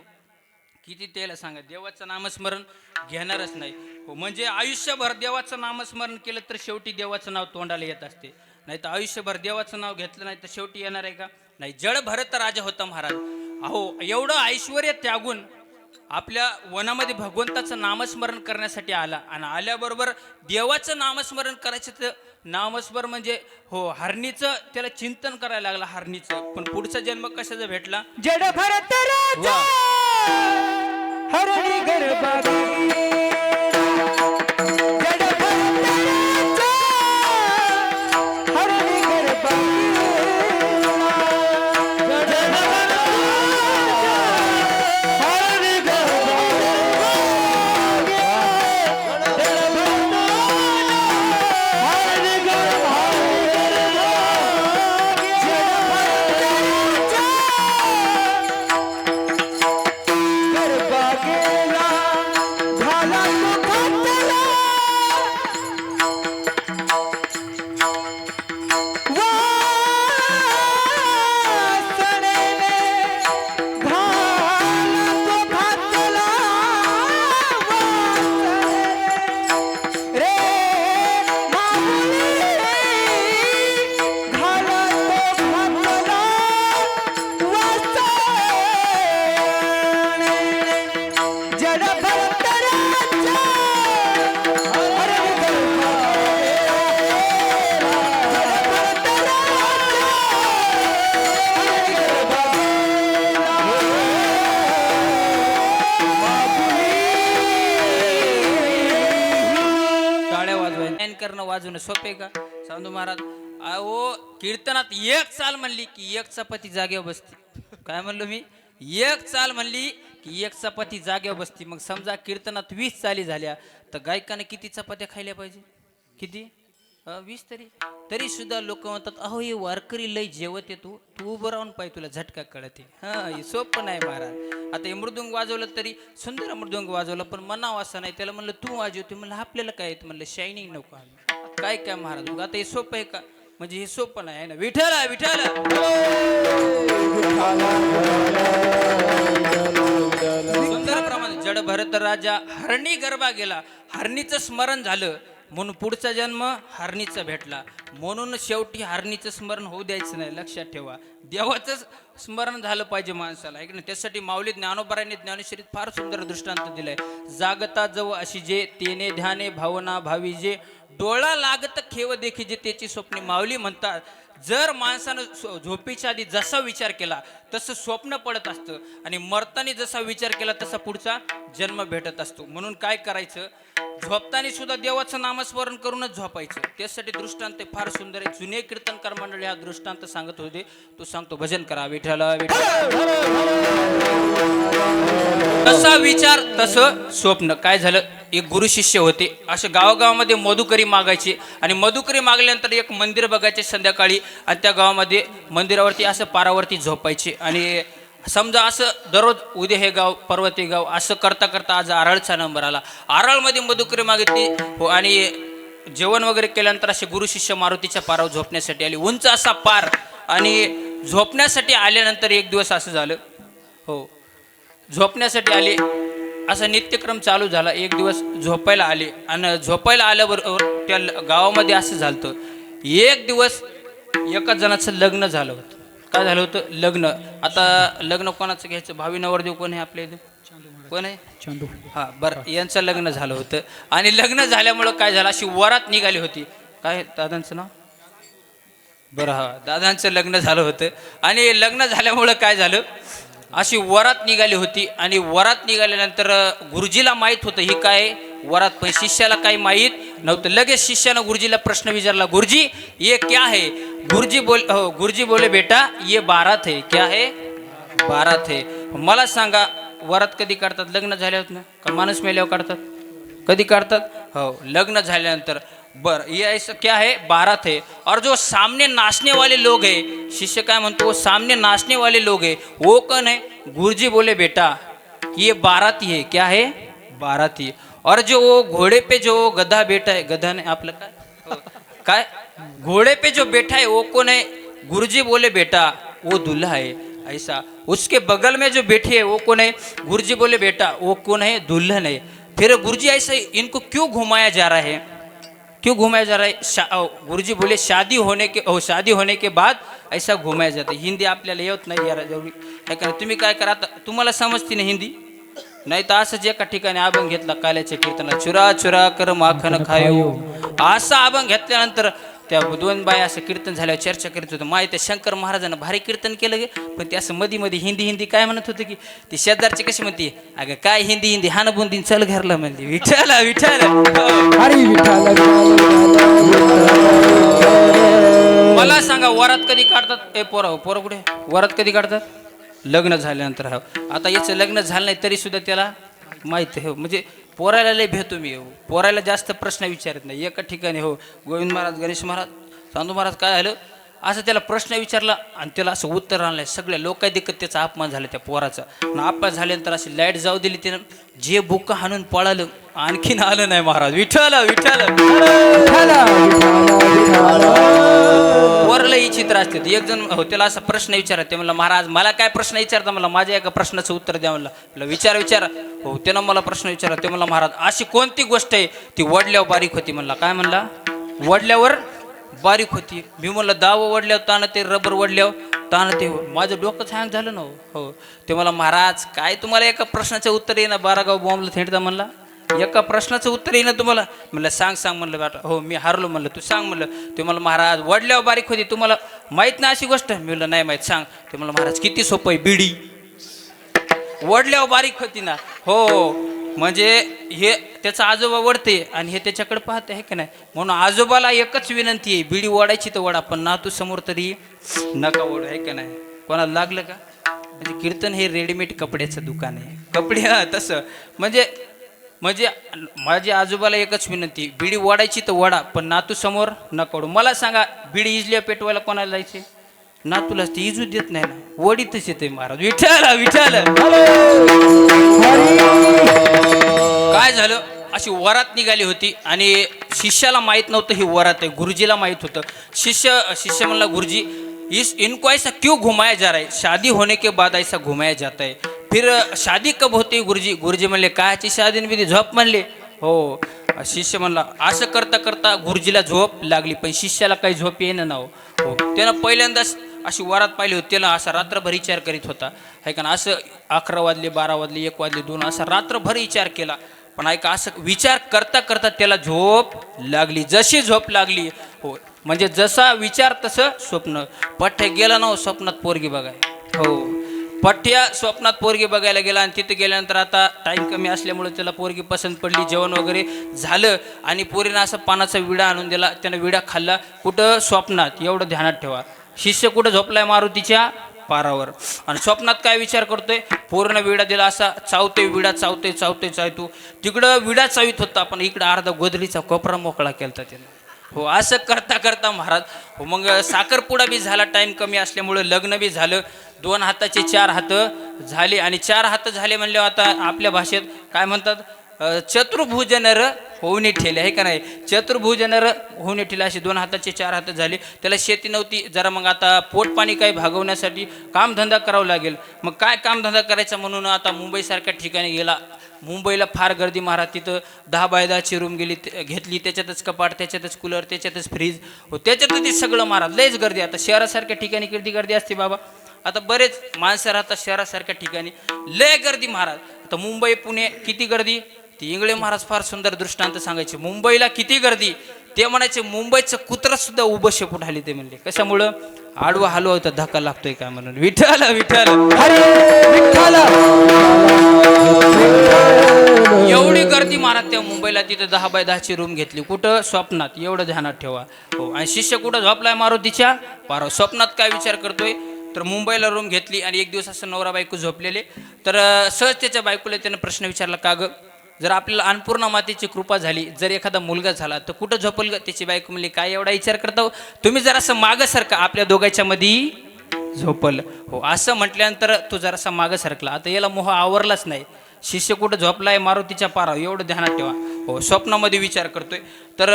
किती त्याला सांगा, देवाचं नामस्मरण घेणारच नाही. हो म्हणजे आयुष्यभर देवाचं नामस्मरण केलं तर शेवटी देवाचं नाव तोंडाला येत असते. नाही तर आयुष्यभर देवाचं नाव घेतलं नाही तर शेवटी येणार आहे का, नाही. जड भरत राजा होता महाराज. अहो एवढं ऐश्वर्य त्यागून आपल्या वनामध्ये भगवंताचं नामस्मरण करण्यासाठी आला. आणि आल्याबरोबर देवाचं नामस्मरण करायचं. तर नामस्मरण म्हणजे हो हरणीचं त्याला चिंतन करायला लागला, हरणीचं. पण पुढचा जन्म कशाचा भेटला, जड भरत राजा हरणी गर्भागी, जड भरत राजा हरणी गर्भागी, जड भरत राजा हरणी गर्भागी, वाजवणं सोपे का? सांगतो महाराज, अहो कीर्तनात एक चाल म्हणली की एक चपाती जागेवर बसते. काय म्हणलो मी? एक चाल म्हणली की एक चपाती जागेवर बसते. मग समजा कीर्तनात 20 चाली झाल्या तर गायकाने किती चपात्या खायला पाहिजे? किती? 20 तरी सुद्धा लोक म्हणतात अहो हे वारकरी लय जेवत येतो, तू उभं राहून पाहिजे तुला झटका कळते. हे सोपं नाही महाराज. आता हे मृदुंग वाजवलं तरी सुंदर मृदुंग वाजवलं पण मनाव असं नाही. त्याला म्हणलं तू वाजवते, म्हणलं आपल्याला काय येतं, म्हणलं शायनिंग नको काय काय महाराज. मग आता हे सोपं आहे का? म्हणजे हे सोपं नाही आहे ना. विठ्ठला विठ्ठला सुंदर प्रमाणे जड भरत राजा हरणी गरबा गेला. हरणीचं स्मरण झालं म्हणून पुढचा जन्म हरणीचा भेटला. म्हणून शेवटी हरणीचं स्मरण होऊ द्यायचं नाही. लक्षात ठेवा, देवाचं स्मरण झालं पाहिजे माणसाला, आहे की नाही. त्यासाठी माऊली ज्ञानोबारांनी ज्ञानेश्वरीत फार सुंदर दृष्टांत दिलाय. जागता जव अशी जे तेने ध्याने भावना भावी जे डोळा लागत खेव देखी जे त्याची स्वप्ने. माऊली म्हणतात जर माणसानं झोपेच्या आधी जसा विचार केला तसं स्वप्न पडत असतं आणि मरताना जसा विचार केला तसा पुढचा जन्म भेटत असतो. म्हणून काय करायचं, झोपताना सुद्धा देवाचं नामस्मरण करूनच झोपायचं. त्यासाठी दृष्टांत फार सुंदर आहे. जुने कीर्तनकार मंडळी हा दृष्टांत सांगत होते, तो सांगतो भजन करा. विठ्ठला तसा विचार तसं स्वप्न. काय झालं, एक गुरु शिष्य होते. असे गावागावामध्ये मधुकरी मागायचे आणि मधुकरी मागल्यानंतर एक मंदिर बघायचे संध्याकाळी आणि त्या गावामध्ये मंदिरावरती असं पारावरती झोपायचे. आणि समजा असं दररोज उद्या हे गाव पर्वती गाव असं करता करता आज आरळचा नंबर आला. आरळमध्ये मधुकरी मागितली हो आणि जेवण वगैरे केल्यानंतर असे गुरु शिष्य मारुतीच्या पारावर झोपण्यासाठी आले. उंच असा पार आणि झोपण्यासाठी आल्यानंतर एक दिवस असं झालं, हो झोपण्यासाठी आले, असा नित्यक्रम चालू झाला. एक दिवस झोपायला आले आणि झोपायला आल्याबरोबर त्या गावामध्ये असं झालं, एक दिवस एका जणाचं लग्न झालं होतं. काय झालं होतं, लग्न. आता लग्न कोणाचं घ्यायचं, भावी नवरदेव कोण आहे आपल्या इथं? कोण आहे? चांदू. हा बरं, यांचं लग्न झालं होतं आणि लग्न झाल्यामुळं काय झालं, अशी वरात निघाली होती. काय दादांचं नाव? बरं, हा दादांचं लग्न झालं होतं आणि लग्न झाल्यामुळं काय झालं, अशी वरात निघाली होती. आणि वरात निघाल्यानंतर गुरुजीला माहीत होतं ही काय वरात, पण शिष्याला काही माहीत नव्हतं. लगेच शिष्यानं गुरुजीला प्रश्न विचारला, गुरुजी ये क्या है? गुरुजी बोले बेटा ये बारात है. क्या है? बारात है. मला सांगा वरात कधी काढतात? लग्न झाल्यावर ना का माणूस मेल्यावर काढतात? कधी काढतात? हो लग्न झाल्यानंतर. बर ये ऐसा क्या है? बारात है. और जो सामने नाचने वाले लोग हैं, शिष्य काय म्हणतो, वो सामने नाचने वाले लोग हैं वो कौन है? गुरुजी बोले बेटा ये बाराती है. क्या है? बाराती. और जो वो घोड़े पे जो गधा बैठा है, गधा ने आपलं काय काय घोड़े पे जो बैठा है वो कौन है? गुरुजी बोले बेटा वो दूल्हा है. ऐसा. उसके बगल में जो बैठी है वो कौन है? गुरुजी बोले बेटा वो कौन है? दुल्हन है. फिर गुरुजी ऐसे इनको क्यों घुमाया जा रहा है? क्यों घुमाया जा रहा है? गुरुजी बोले शादी होने के बाद ऐसा घुमाया जाता है. हिंदी आपल्याला येत नाही यार जवळी, तुम्ही काय करा, तुम्हाला समजते ना हिंदी? नाही तर असंच एका ठिकाणी अभंग घेतला काल्याच्या कीर्तनाला, चुरा चुरा कर माखन खायो. असा अभंग घेतल्यानंतर त्या दोन बाया असं कीर्तन झाल्यावर चर्चा करीत होतं, माहिती शंकर महाराजांना भारी कीर्तन केलं गे, पण ते असं मध्ये मध्ये हिंदी काय म्हणत होतं की ती शेजारची कशी म्हणते, अगं काय हिंदी हान बुंदीन चल घरला म्हणते. विठ्ठला विठ्ठला मला सांगा वरात कधी काढतात? पोरं कुठे वरात कधी काढतात? लग्न झाल्यानंतर. हो आता याचं लग्न झालं नाही तरी सुद्धा त्याला माहिती आहे. म्हणजे पोरायला लय भेटतो मी, पोरायला जास्त प्रश्न विचारत नाही. एका ठिकाणी हो गोविंद महाराज, गणेश महाराज, चांदू महाराज काय झालं असं त्याला प्रश्न विचारला आणि त्याला असं उत्तर आणलंय. सगळ्या लोकांनी देखत त्याचा अपमान झाला त्या पोराचा. आणि अपमान झाल्यानंतर अशी लाईट जाऊ दिली, त्यानं जे बुक्का हाणून पळालं, आणखीन आलं नाही महाराज. विठ्ठला विठ्ठला वरला ही चित्र असते. एक जण हो त्याला असा प्रश्न विचारा, ते म्हणलं महाराज मला काय प्रश्न विचारता, मला माझ्या एका प्रश्नाचं उत्तर द्या. म्हणलं विचारा. हो त्यानं मला प्रश्न विचारा. ते म्हणलं महाराज अशी कोणती गोष्ट आहे ती वडल्यावर बारीक होती? म्हणला काय? म्हणला वडल्यावर बारीक होती. मी म्हणलं दावं वडल्यावर ताणते, रबर वडल्यावर ताणते. माझं डोकंच हँग झालं ना. हो ते मला महाराज काय तुम्हाला एका प्रश्नाचं उत्तर येईना, 12 गाव बॉम्बला थेटता. म्हणला एका प्रश्नाचं उत्तर येईना तुम्हाला? म्हणलं सांग म्हणलं बेटा. हो मी हारलो म्हणलं, तू सांग म्हणलं. ते मला महाराज वडल्यावर बारीक होती, तुम्हाला माहीत नाही अशी गोष्ट? मी म्हणलं नाही माहीत, सांग. ते मला महाराज किती सोपं आहे, बिडी वडल्यावर बारीक होती ना. हो म्हणजे हे त्याचा आजोबा वडते आणि हे त्याच्याकडे पाहते आहे की नाही. म्हणून आजोबाला एकच विनंती आहे, बिडी ओढायची तर ओढा, पण नातू समोर तरी नका ओढ, आहे की नाही. कोणाला लागलं का? म्हणजे कीर्तन हे रेडीमेड कपड्याचं दुकान आहे. कपडे तसं म्हणजे म्हणजे माझ्या आजोबाला एकच विनंती, बिडी ओढायची तर ओढा, पण नातू समोर नका ओढू. मला सांगा, बिडी इजल्या पेटवायला कोणाला जायचे? नातूलाच ते इजू देत नाही ना, वडीतच येते महाराज. विठ्ठल विठ्ठल. काय झालं, अशी वरात निघाली होती आणि शिष्याला माहित नव्हतं ही वरात आहे, गुरुजीला माहित होतं. शिष्य म्हणला, गुरुजी इनको ऐसा क्यों घुमाया जा रहा है, शादी होने के बाद ऐसा घुमाया जाता है, फिर शादी कब होती गुरुजी? गुरुजी म्हणले, कायची शादी बिदी? झोप म्हणले. हो. शिष्य म्हणला, असं करता करता गुरुजीला झोप लागली, पण शिष्याला काही झोप येईना ना. हो, त्यानं पहिल्यांदाच अशी वरात पाहिली होती. त्याला असा रात्रभर विचार करीत होता, आहे का ना. असं 11 वाजले, 12 वाजले, 1 वाजले, 2, असा रात्रभर विचार केला. पण ऐका, असं विचार करता करता त्याला झोप लागली. जशी झोप लागली, हो, म्हणजे जसा विचार तसं स्वप्न. पठ्ठ्या गेला ना स्वप्नात पोरगी बघाय. हो, पठ्ठ्या स्वप्नात पोरगी बघायला गेला आणि तिथे गेल्यानंतर आता टाईम कमी असल्यामुळे त्याला पोरगी पसंत पडली. जेवण वगैरे झालं आणि पोरीनं असा पानाचा विडा आणून दिला. त्यानं विडा खाल्ला. कुठं? स्वप्नात. एवढं ध्यानात ठेवा. शिष्य कुठं झोपलाय? मारुतीच्या पारावर. आणि स्वप्नात काय विचार करतोय? पूर्ण विडा दिला, असा चावतोय विडा, चावतोय चावतोय चावतो. तिकडं विडा चावित होता, पण इकडं अर्धा गोधडीचा कोपरा मोकळा केलता त्यानं. हो, असं करता करता महाराज, हो, मग साखरपुडा बी झाला. टाईम कमी असल्यामुळं लग्न बी झालं. 2 हाताचे 4 हात झाले. आणि 4 हात झाले म्हणल्यावर आता आपल्या भाषेत काय म्हणतात? चतुर्भुजनर होऊन ठेले, आहे का नाही. चतुर्भुजनर होऊन ठेले, असे 2 हाताचे 4 हात झाले. त्याला शेती नव्हती जरा, मग आता पोटपाणी काही भागवण्यासाठी कामधंदा करावा लागेल. मग काय कामधंदा करायचा म्हणून आता मुंबईसारख्या ठिकाणी गेला. मुंबईला फार गर्दी महाराज. तिथं 10 बाय 10ची रूम घेतली. त्याच्यातच कपाट, त्याच्यातच कूलर, त्याच्यातच फ्रीज, हो, त्याच्यातच ते सगळं महाराज. लयच गर्दी. आता शहरासारख्या ठिकाणी किती गर्दी असते बाबा. आता बरेच माणसं राहतात शहरासारख्या ठिकाणी, लय गर्दी महाराज. आता मुंबई पुणे किती गर्दी. ती इंगळे महाराज फार सुंदर दृष्टांत सांगायचे. मुंबईला किती गर्दी, ते म्हणायचे मुंबईचं कुत्रं सुद्धा उभं शेपूट आली. ते म्हणले कशामुळं? आडवा हलवा होता, धक्का लागतोय काय म्हणून. विठ्ठल विठ्ठल. एवढी गर्दी महाराज त्या मुंबईला. तिथं 10 बाय 10ची रूम घेतली. कुठं? स्वप्नात. एवढं ध्यानात ठेवा. हो, आणि शिष्य कुठं झोपलाय? मारुतीच्या पारावर. स्वप्नात काय विचार करतोय? तर मुंबईला रूम घेतली आणि एक दिवस असं नवरा बायको झोपलेले. तर सहज त्याच्या बायकोला त्यानं प्रश्न विचारला, का ग, जर आपल्याला अन्नपूर्णा मातेची कृपा झाली, जर एखादा मुलगा झाला तर कुठं झोपल ग? त्याची बायको म्हणली, काय एवढा विचार करता, तुम्ही जर असं मागं सरका, आपल्या दोघांच्या मध्ये झोपल. हो, असं म्हटल्यानंतर तो जरासा मागं सरकला. आता याला मोह आवरलाच नाही. शिष्य कुठं झोपलाय? मारुतीच्या पारावर. एवढं ध्यानात ठेवा. हो, स्वप्नामध्ये विचार करतोय. तर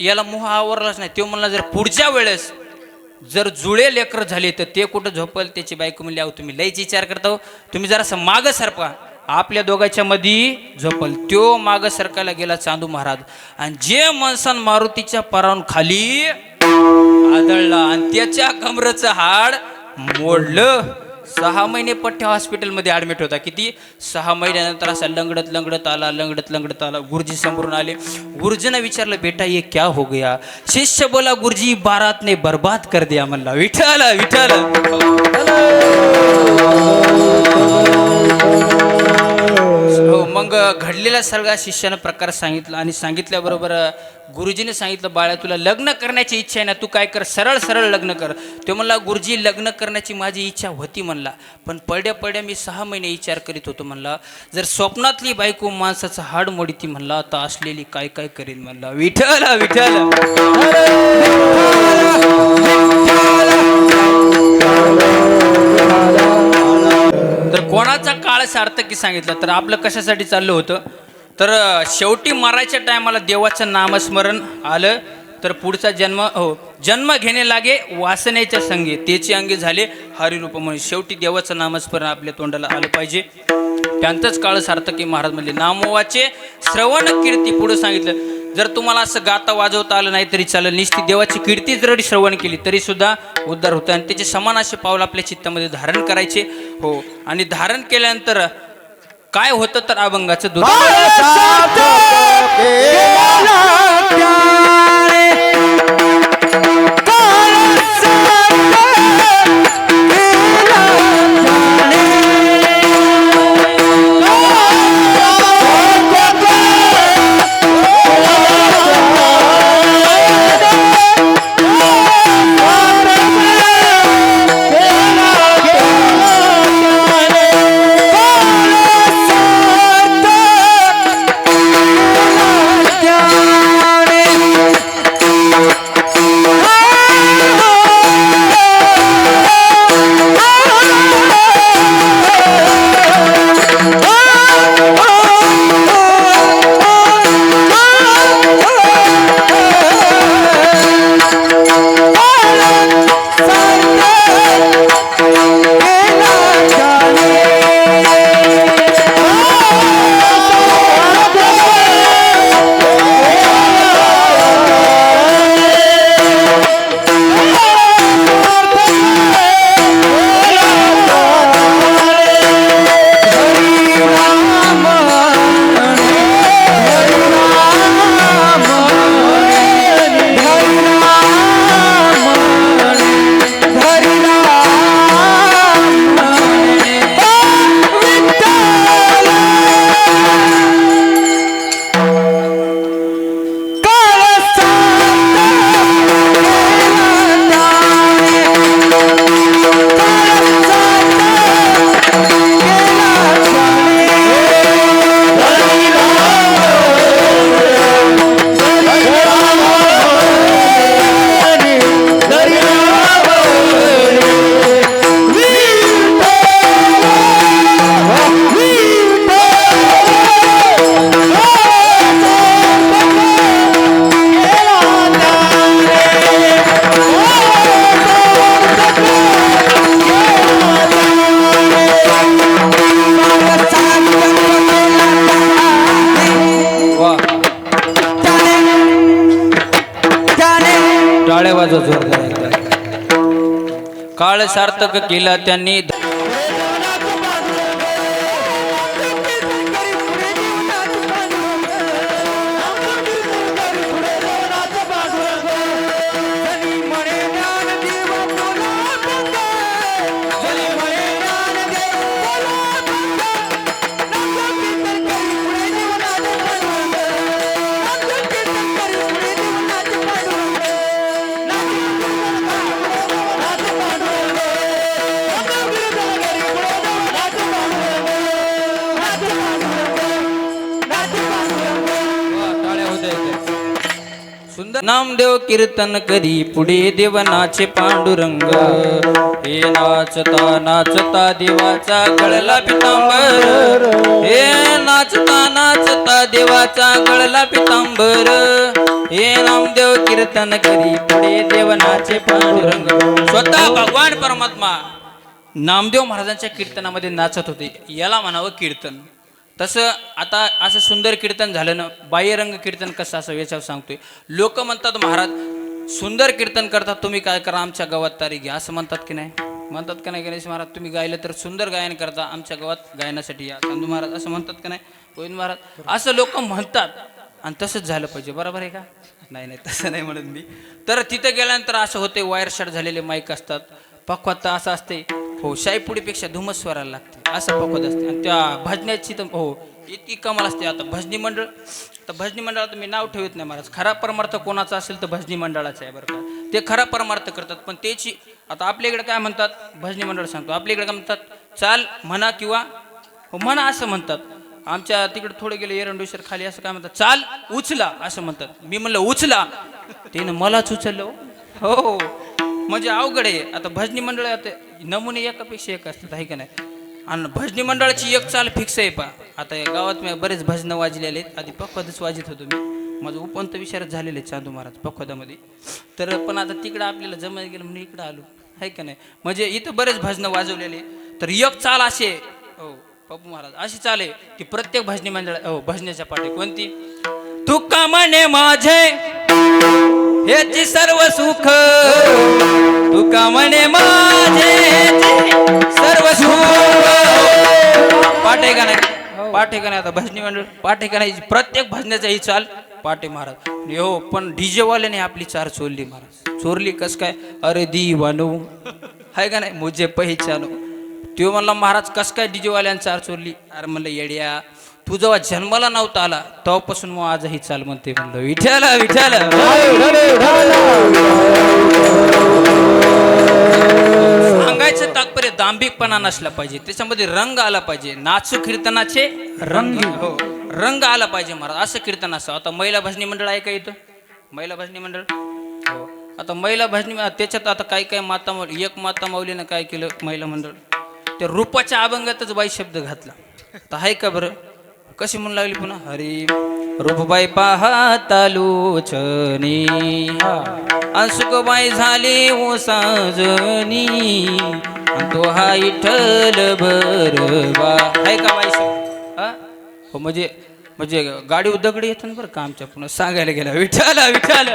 याला मोह आवरलाच नाही. तो म्हणला, जर पुढच्या वेळेस जर जुळे लेकर झाले तर ते कुठं झोपल? त्याची बायको म्हणली, अहो तुम्ही लयच विचार करता, तुम्ही जरासं मागं सरका, आपल्या दोघांच्या मध्ये झोपल. त्यो मागं सरकायला गेला चांदू महाराज. आणि जे माणसान मारुतीच्या पारावरून खाली आदळला आणि त्याच्या कमरेचं हाड मोडलं. 6 महिने पठ्ठ्या हॉस्पिटलमध्ये ॲडमिट होता. किती? 6 महिन्यानंतर असा लंगडत लंगडत आला. गुरुजी समोरून आले. गुरुजीने विचारलं, बेटा ये क्या हो गया? शिष्य बोला, गुरुजी बारात ने बर्बाद कर दिया. म्हणला विठ्ठल विठ्ठल. हो, मग घडलेला सगळा शिष्यानं प्रकार सांगितला आणि सांगितल्याबरोबर गुरुजीने सांगितलं, बाळा तुला लग्न करण्याची इच्छा आहे ना, तू काय कर, सरळ सरळ लग्न कर. तो म्हणला, गुरुजी लग्न करण्याची माझी इच्छा होती म्हणला, पण पड्या मी 6 महिने विचार करीत होतो म्हणला, जर स्वप्नातली बायको माणसाचं हाड मोडीती म्हणला, आता असलेली काय काय करेल म्हणला. विठ्ठल विठ्ठल. तर कोणाचा काळ सार्थकी सांगितलं तर आपलं कशासाठी चाललं होतं, तर शेवटी मरायच्या टायमाला देवाचं नामस्मरण आलं तर पुढचा जन्म, हो, जन्म घेणे लागे वासनेच्या संगे, त्याची अंगी झाले हरिरूप. म्हणून शेवटी देवाचं नामस्मरण आपल्या तोंडाला आलं पाहिजे. त्यांचंच काळ सार्थकी महाराज म्हणले, नामोवाचे श्रवण कीर्ती. पुढे सांगितलं, जर तुम्हाला असं गाता वाजवता आलं नाही तरी चालेल, निश्चित देवाची कीर्ती जरी श्रवण केली तरी सुद्धा उद्धार होतं. आणि त्याचे समान असे पाऊल आपल्या चित्तामध्ये धारण करायचे. हो, आणि धारण केल्यानंतर काय होतं तर अभंगाचं दूध. टाळ्या वाजवा जोरदार एकदा. काळ सार्थक केला त्यांनी. सुंदर नामदेव कीर्तन करी पुढे देवनाचे पांडुरंग. हे नाचता नाचता देवाचा गळला पितांबर. हे नाचता नाचता देवाचा गळला पितांबर. हे नामदेव कीर्तन करी पुढे देवनाचे पांडुरंग. स्वतः भगवान परमात्मा नामदेव महाराजांच्या कीर्तनामध्ये नाचत होते. याला म्हणावं कीर्तन. तसं आता असं सुंदर कीर्तन झालं ना. बाह्यरंग कीर्तन कसं असं याच्यावर सांगतोय. लोक म्हणतात महाराज सुंदर कीर्तन करतात, तुम्ही काय करा आमच्या गावात तारीख घ्या, असं म्हणतात की नाही? म्हणतात का नाही गणेश महाराज? तुम्ही गायलं तर सुंदर गायन करता, आमच्या गावात गायनासाठी या चांदू महाराज, असं म्हणतात का नाही? गोविंद महाराज असं लोक म्हणतात. आणि तसंच झालं पाहिजे. बरोबर आहे का? नाही नाही तसं नाही म्हणत मी. तर तिथं गेल्यानंतर असं होते, वायर शॉट झालेले माईक असतात. पक्वात असं असते हो, शाईपुडीपेक्षा धुमस स्वराला लागते असं पक्वत असते. आणि त्या भजण्याची तर हो इतकी कमाल असते. आता भजनी मंडळ, तर भजनी मंडळात मी नाव ठेवत नाही महाराज. खरा परमार्थ कोणाचा असेल तर भजनी मंडळाचा आहे बरं का. ते खरा परमार्थ करतात. पण त्याची आता आपल्या इकडे काय म्हणतात, भजनी मंडळ सांगतो आपल्या इकडे काय म्हणतात, चाल म्हणा किंवा हो म्हणा असं म्हणतात. आमच्या तिकडे थोडे गेले एरंडोशर खाली असं काय म्हणतात, चाल उचला असं म्हणतात. मी म्हणलं उचला, त्यानं मलाच उचललं हो. म्हणजे अवघड आहे. आता भजनी मंडळ आता नमुने एकापेक्षा एक असतात आहे का नाही. आणि भजनी मंडळाची एक चाल फिक्स आहे पा. आता या गावात मी बरेच भजनं वाजलेले आहेत. आधी पक्वादच वाजित होतो मी. माझं उपंत विशारद झालेले चांदू महाराज पक्वादामध्ये. तर पण आता तिकडं आपल्याला जमायला गेलं म्हणून इकडं आलो आहे का नाही. म्हणजे इथं बरेच भजनं वाजवलेले. तर एक चाल असे हो पप्पू महाराज अशी चाल आहे की प्रत्येक भजनी मंडळ हो भजनाच्या पाठी कोणती, तुका म्हणे माझे हेची सर्व सुख, तुका म्हणे माझे सर्व सुख. पाठे का नाही? पाठे का नाही? आता भजनी मंडळ पाठे का नाही? प्रत्येक भजनाचा ही चाल पाठे महाराज हो. पण डीजे वाल्याने आपली चार चोरली महाराज. चोरली कस काय? अरे दीवानो आहे का नाही, मुझे पहिचानो. तो म्हणला महाराज कस काय डीजे वाल्याने चार चोरली? अरे म्हणलं येड्या, तू जेव्हा जन्माला नव्हता आला तेव्हापासून मग आजही चाल म्हणते. म्हणलं विठ्ठल विठ्ठल. सांगायचं तात्पर्य दांभिकपणा नसला पाहिजे, त्याच्यामध्ये रंग आला पाहिजे. नाचू कीर्तनाचे रंग हो रंग आला पाहिजे महाराज. असं कीर्तन असं. आता महिला भजनी मंडळ आहे का इथं? महिला भजनी मंडळ हो. आता महिला भजनी त्याच्यात आता काही काही माता माऊली, एक माता माऊलीनं काय केलं महिला मंडळ, त्या रूपाच्या अभंगातच बाई शब्द घातला. तर आहे का बरं? कशी म्हणू लागली पुन्हा, हरी रूपबाई पाहता लोचनी अंशुकबाई झाली ओ साजनी, तो हा इठल बरवा आहे का बाई हो. म्हणजे म्हणजे गाडी दगडी येतात बरं का आमच्या पुन्हा सांगायला गेला विठ्ठल विठ्ठल.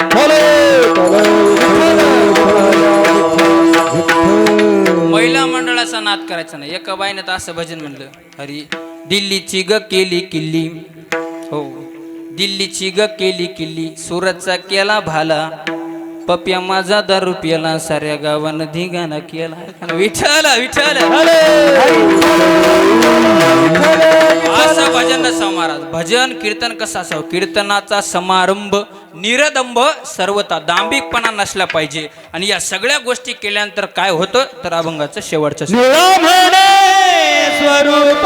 महिला मंडळाचा नाद करायचा नाही. एका बाईनं तर असं भजन म्हणलं, हरी दिल्लीची ग केली किल्ली हो, दिल्लीची ग केली किल्ली, सुरतचा केला भाला, पप्या माझा दारू प्याला, साऱ्या गावानं धिंगाणा केला. विठ्ठल विठ्ठल. असं भजन नसावं महाराज. भजन कीर्तन कसं असावं? कीर्तनाचा समारंभ निरदंभ सर्वता दांभिकपणा नसला पाहिजे. आणि या सगळ्या गोष्टी केल्यानंतर काय होतं तर अभंगाचं शेवटचं स्वरूप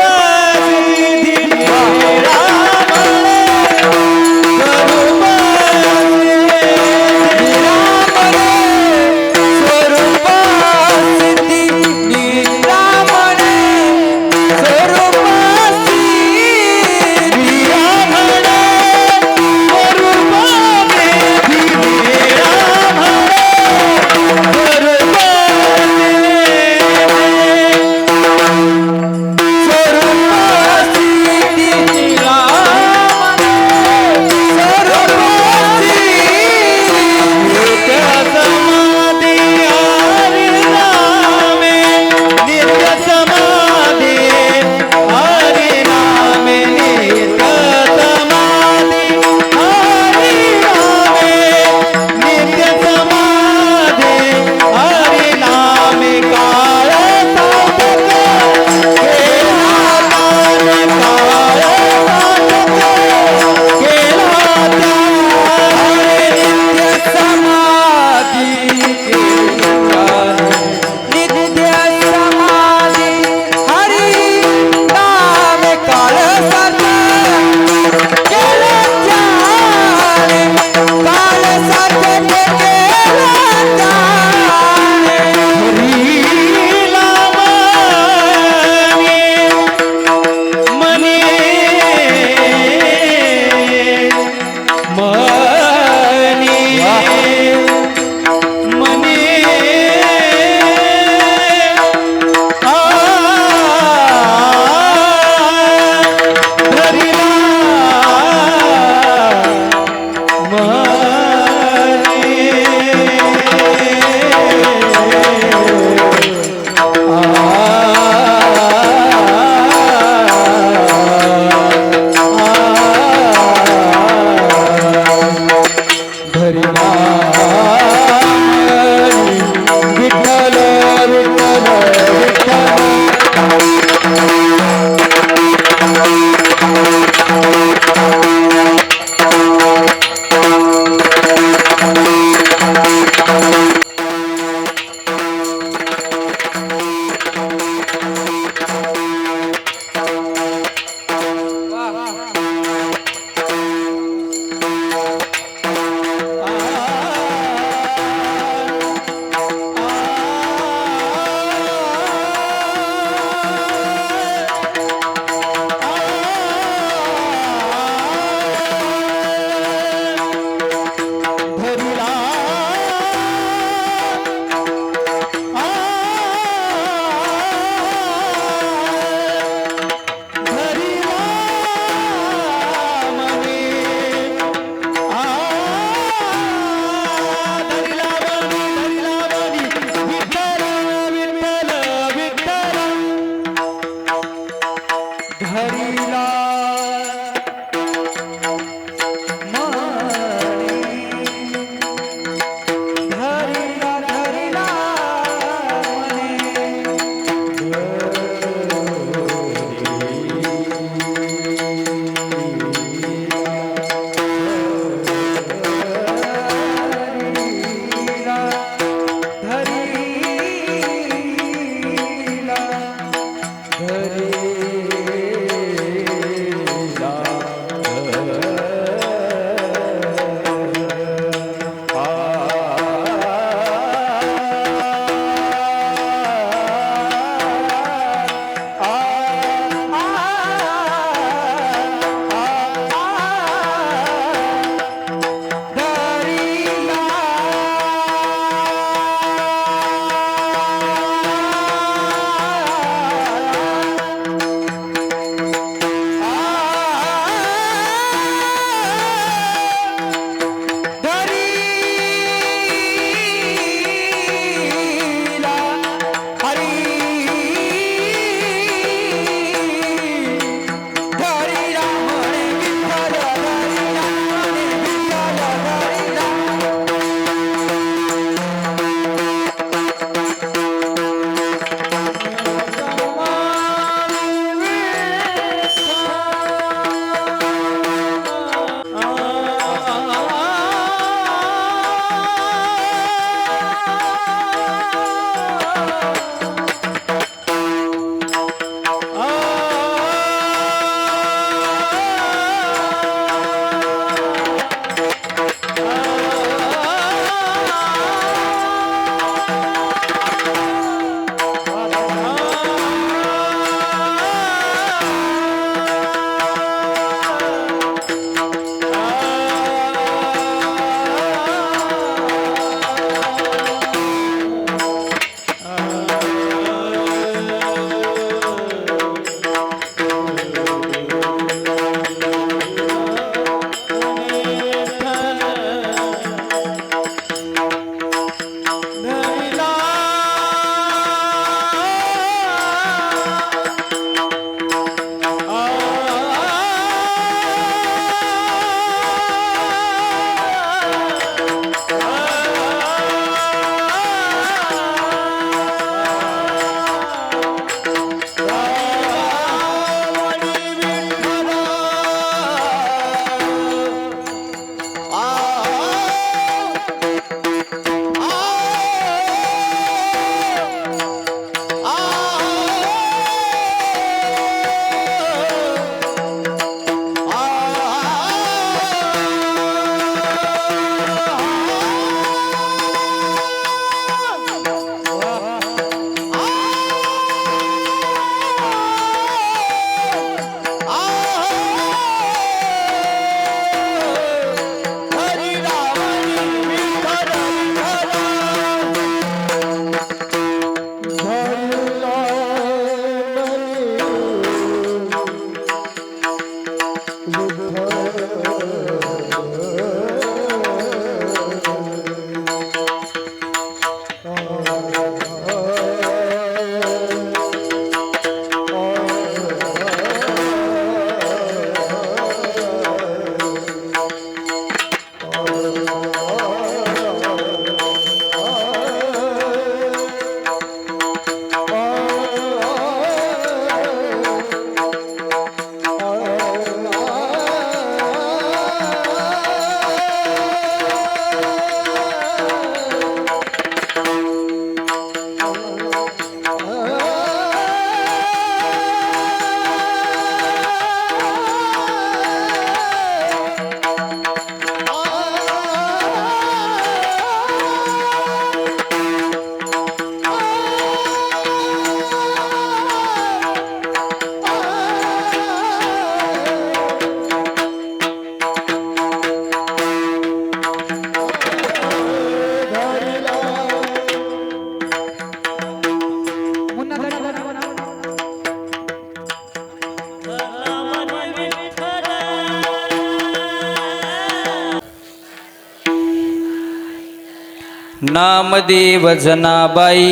नामदेव जनाबाई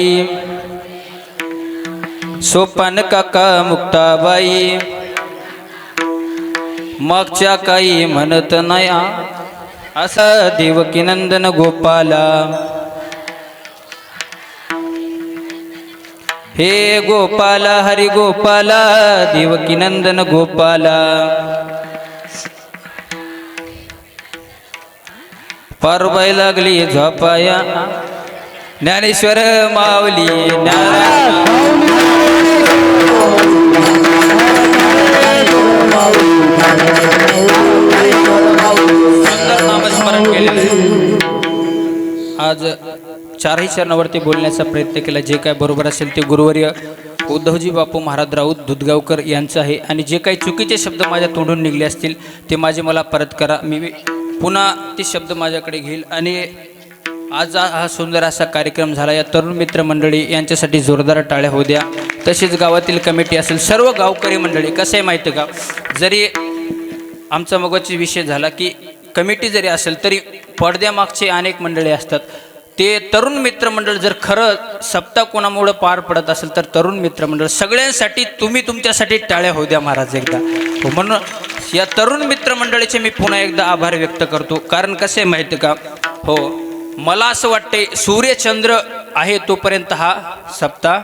सोपान काका मुक्ताबाई मागच्या काही म्हणत नाही असा देवकीनंदन गोपाला हे गोपाला हरी गोपाला देवकीनंदन गोपाला पारुबाई लागली झोपाया ज्ञानेश्वर माऊली सुंदर नामस्मरण केलेलं आज चारही चरणावरती बोलण्याचा प्रयत्न केला. जे काय बरोबर असेल ते गुरुवर्य उद्धवजी बापू महाराज राऊत दुधगावकर यांचं आहे आणि जे काही चुकीचे शब्द माझ्या तोंडून निघले असतील ते माझे मला परत करा. मी पुन्हा ते शब्द माझ्याकडे घेईल. आणि आज हा सुंदर असा कार्यक्रम झाला. या तरुण मित्र मंडळी यांच्यासाठी जोरदार टाळ्या होऊ द्या. तसेच गावातील कमिटी असेल सर्व गावकरी मंडळी. कसं आहे माहिती का, जरी आमचा मगाचा विषय झाला की कमिटी जरी असेल तरी पडद्यामागचे अनेक मंडळी असतात. ते तरुण मित्रमंडळ जर खरं सप्ताह कोणामुळं पार पडत असेल तर तरुण मित्रमंडळ सगळ्यांसाठी तुम्ही तुमच्यासाठी टाळ्या होऊ द्या महाराज एकदा. म्हणून या तरुण मित्रमंडळीचे मी पुन्हा एकदा आभार व्यक्त करतो. कारण कसं आहे माहिती का, हो मला असं वाटतंय सूर्यचंद्र आहे तोपर्यंत हा सप्ताह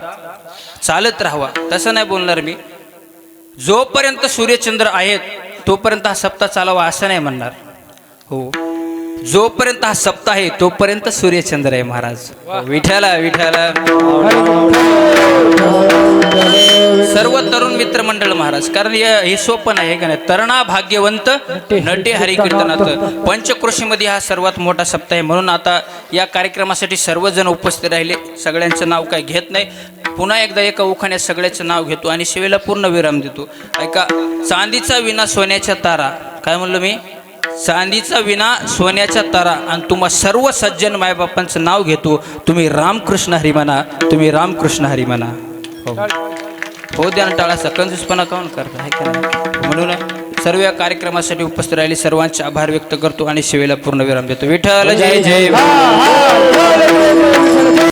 चालत राहावा. तसं नाही बोलणार मी. जोपर्यंत सूर्यचंद्र आहेत तोपर्यंत हा सप्ताह चालावा असं नाही म्हणणार. हो जोपर्यंत हा सप्ताह आहे तोपर्यंत सूर्यचंद्र आहे महाराज. विठ्ठला विठ्ठला. सर्व तरुण मित्र मंडळ महाराज. कारण हे सोपं आहे का नाही. तरणा भाग्यवंत नटे हरिकीर्तनात पंचक्रोशीमध्ये हा सर्वात मोठा सप्ताह आहे. म्हणून आता या कार्यक्रमासाठी सर्वजण उपस्थित राहिले. सगळ्यांचं नाव काय घेत नाही. पुन्हा एकदा एका उखाण्यात सगळ्याचं नाव घेतो आणि शिवेला पूर्ण विराम देतो. ऐका. चांदीचा विना सोन्याच्या तारा. काय म्हणलो मी? चांदीचा विना सोन्याच्या तारा. आणि तुम्हा सर्व सज्जन मायबापांचं नाव घेतो. तुम्ही रामकृष्ण हरी म्हणा. तुम्ही रामकृष्ण हरी म्हणा. हो द्या ना टाळाचा कंजूसपणा काऊन करता आहे का. म्हणून सर्व या कार्यक्रमासाठी उपस्थित राहिले सर्वांचे आभार व्यक्त करतो आणि शिवेला पूर्ण विराम देतो. विठ्ठल जय जय.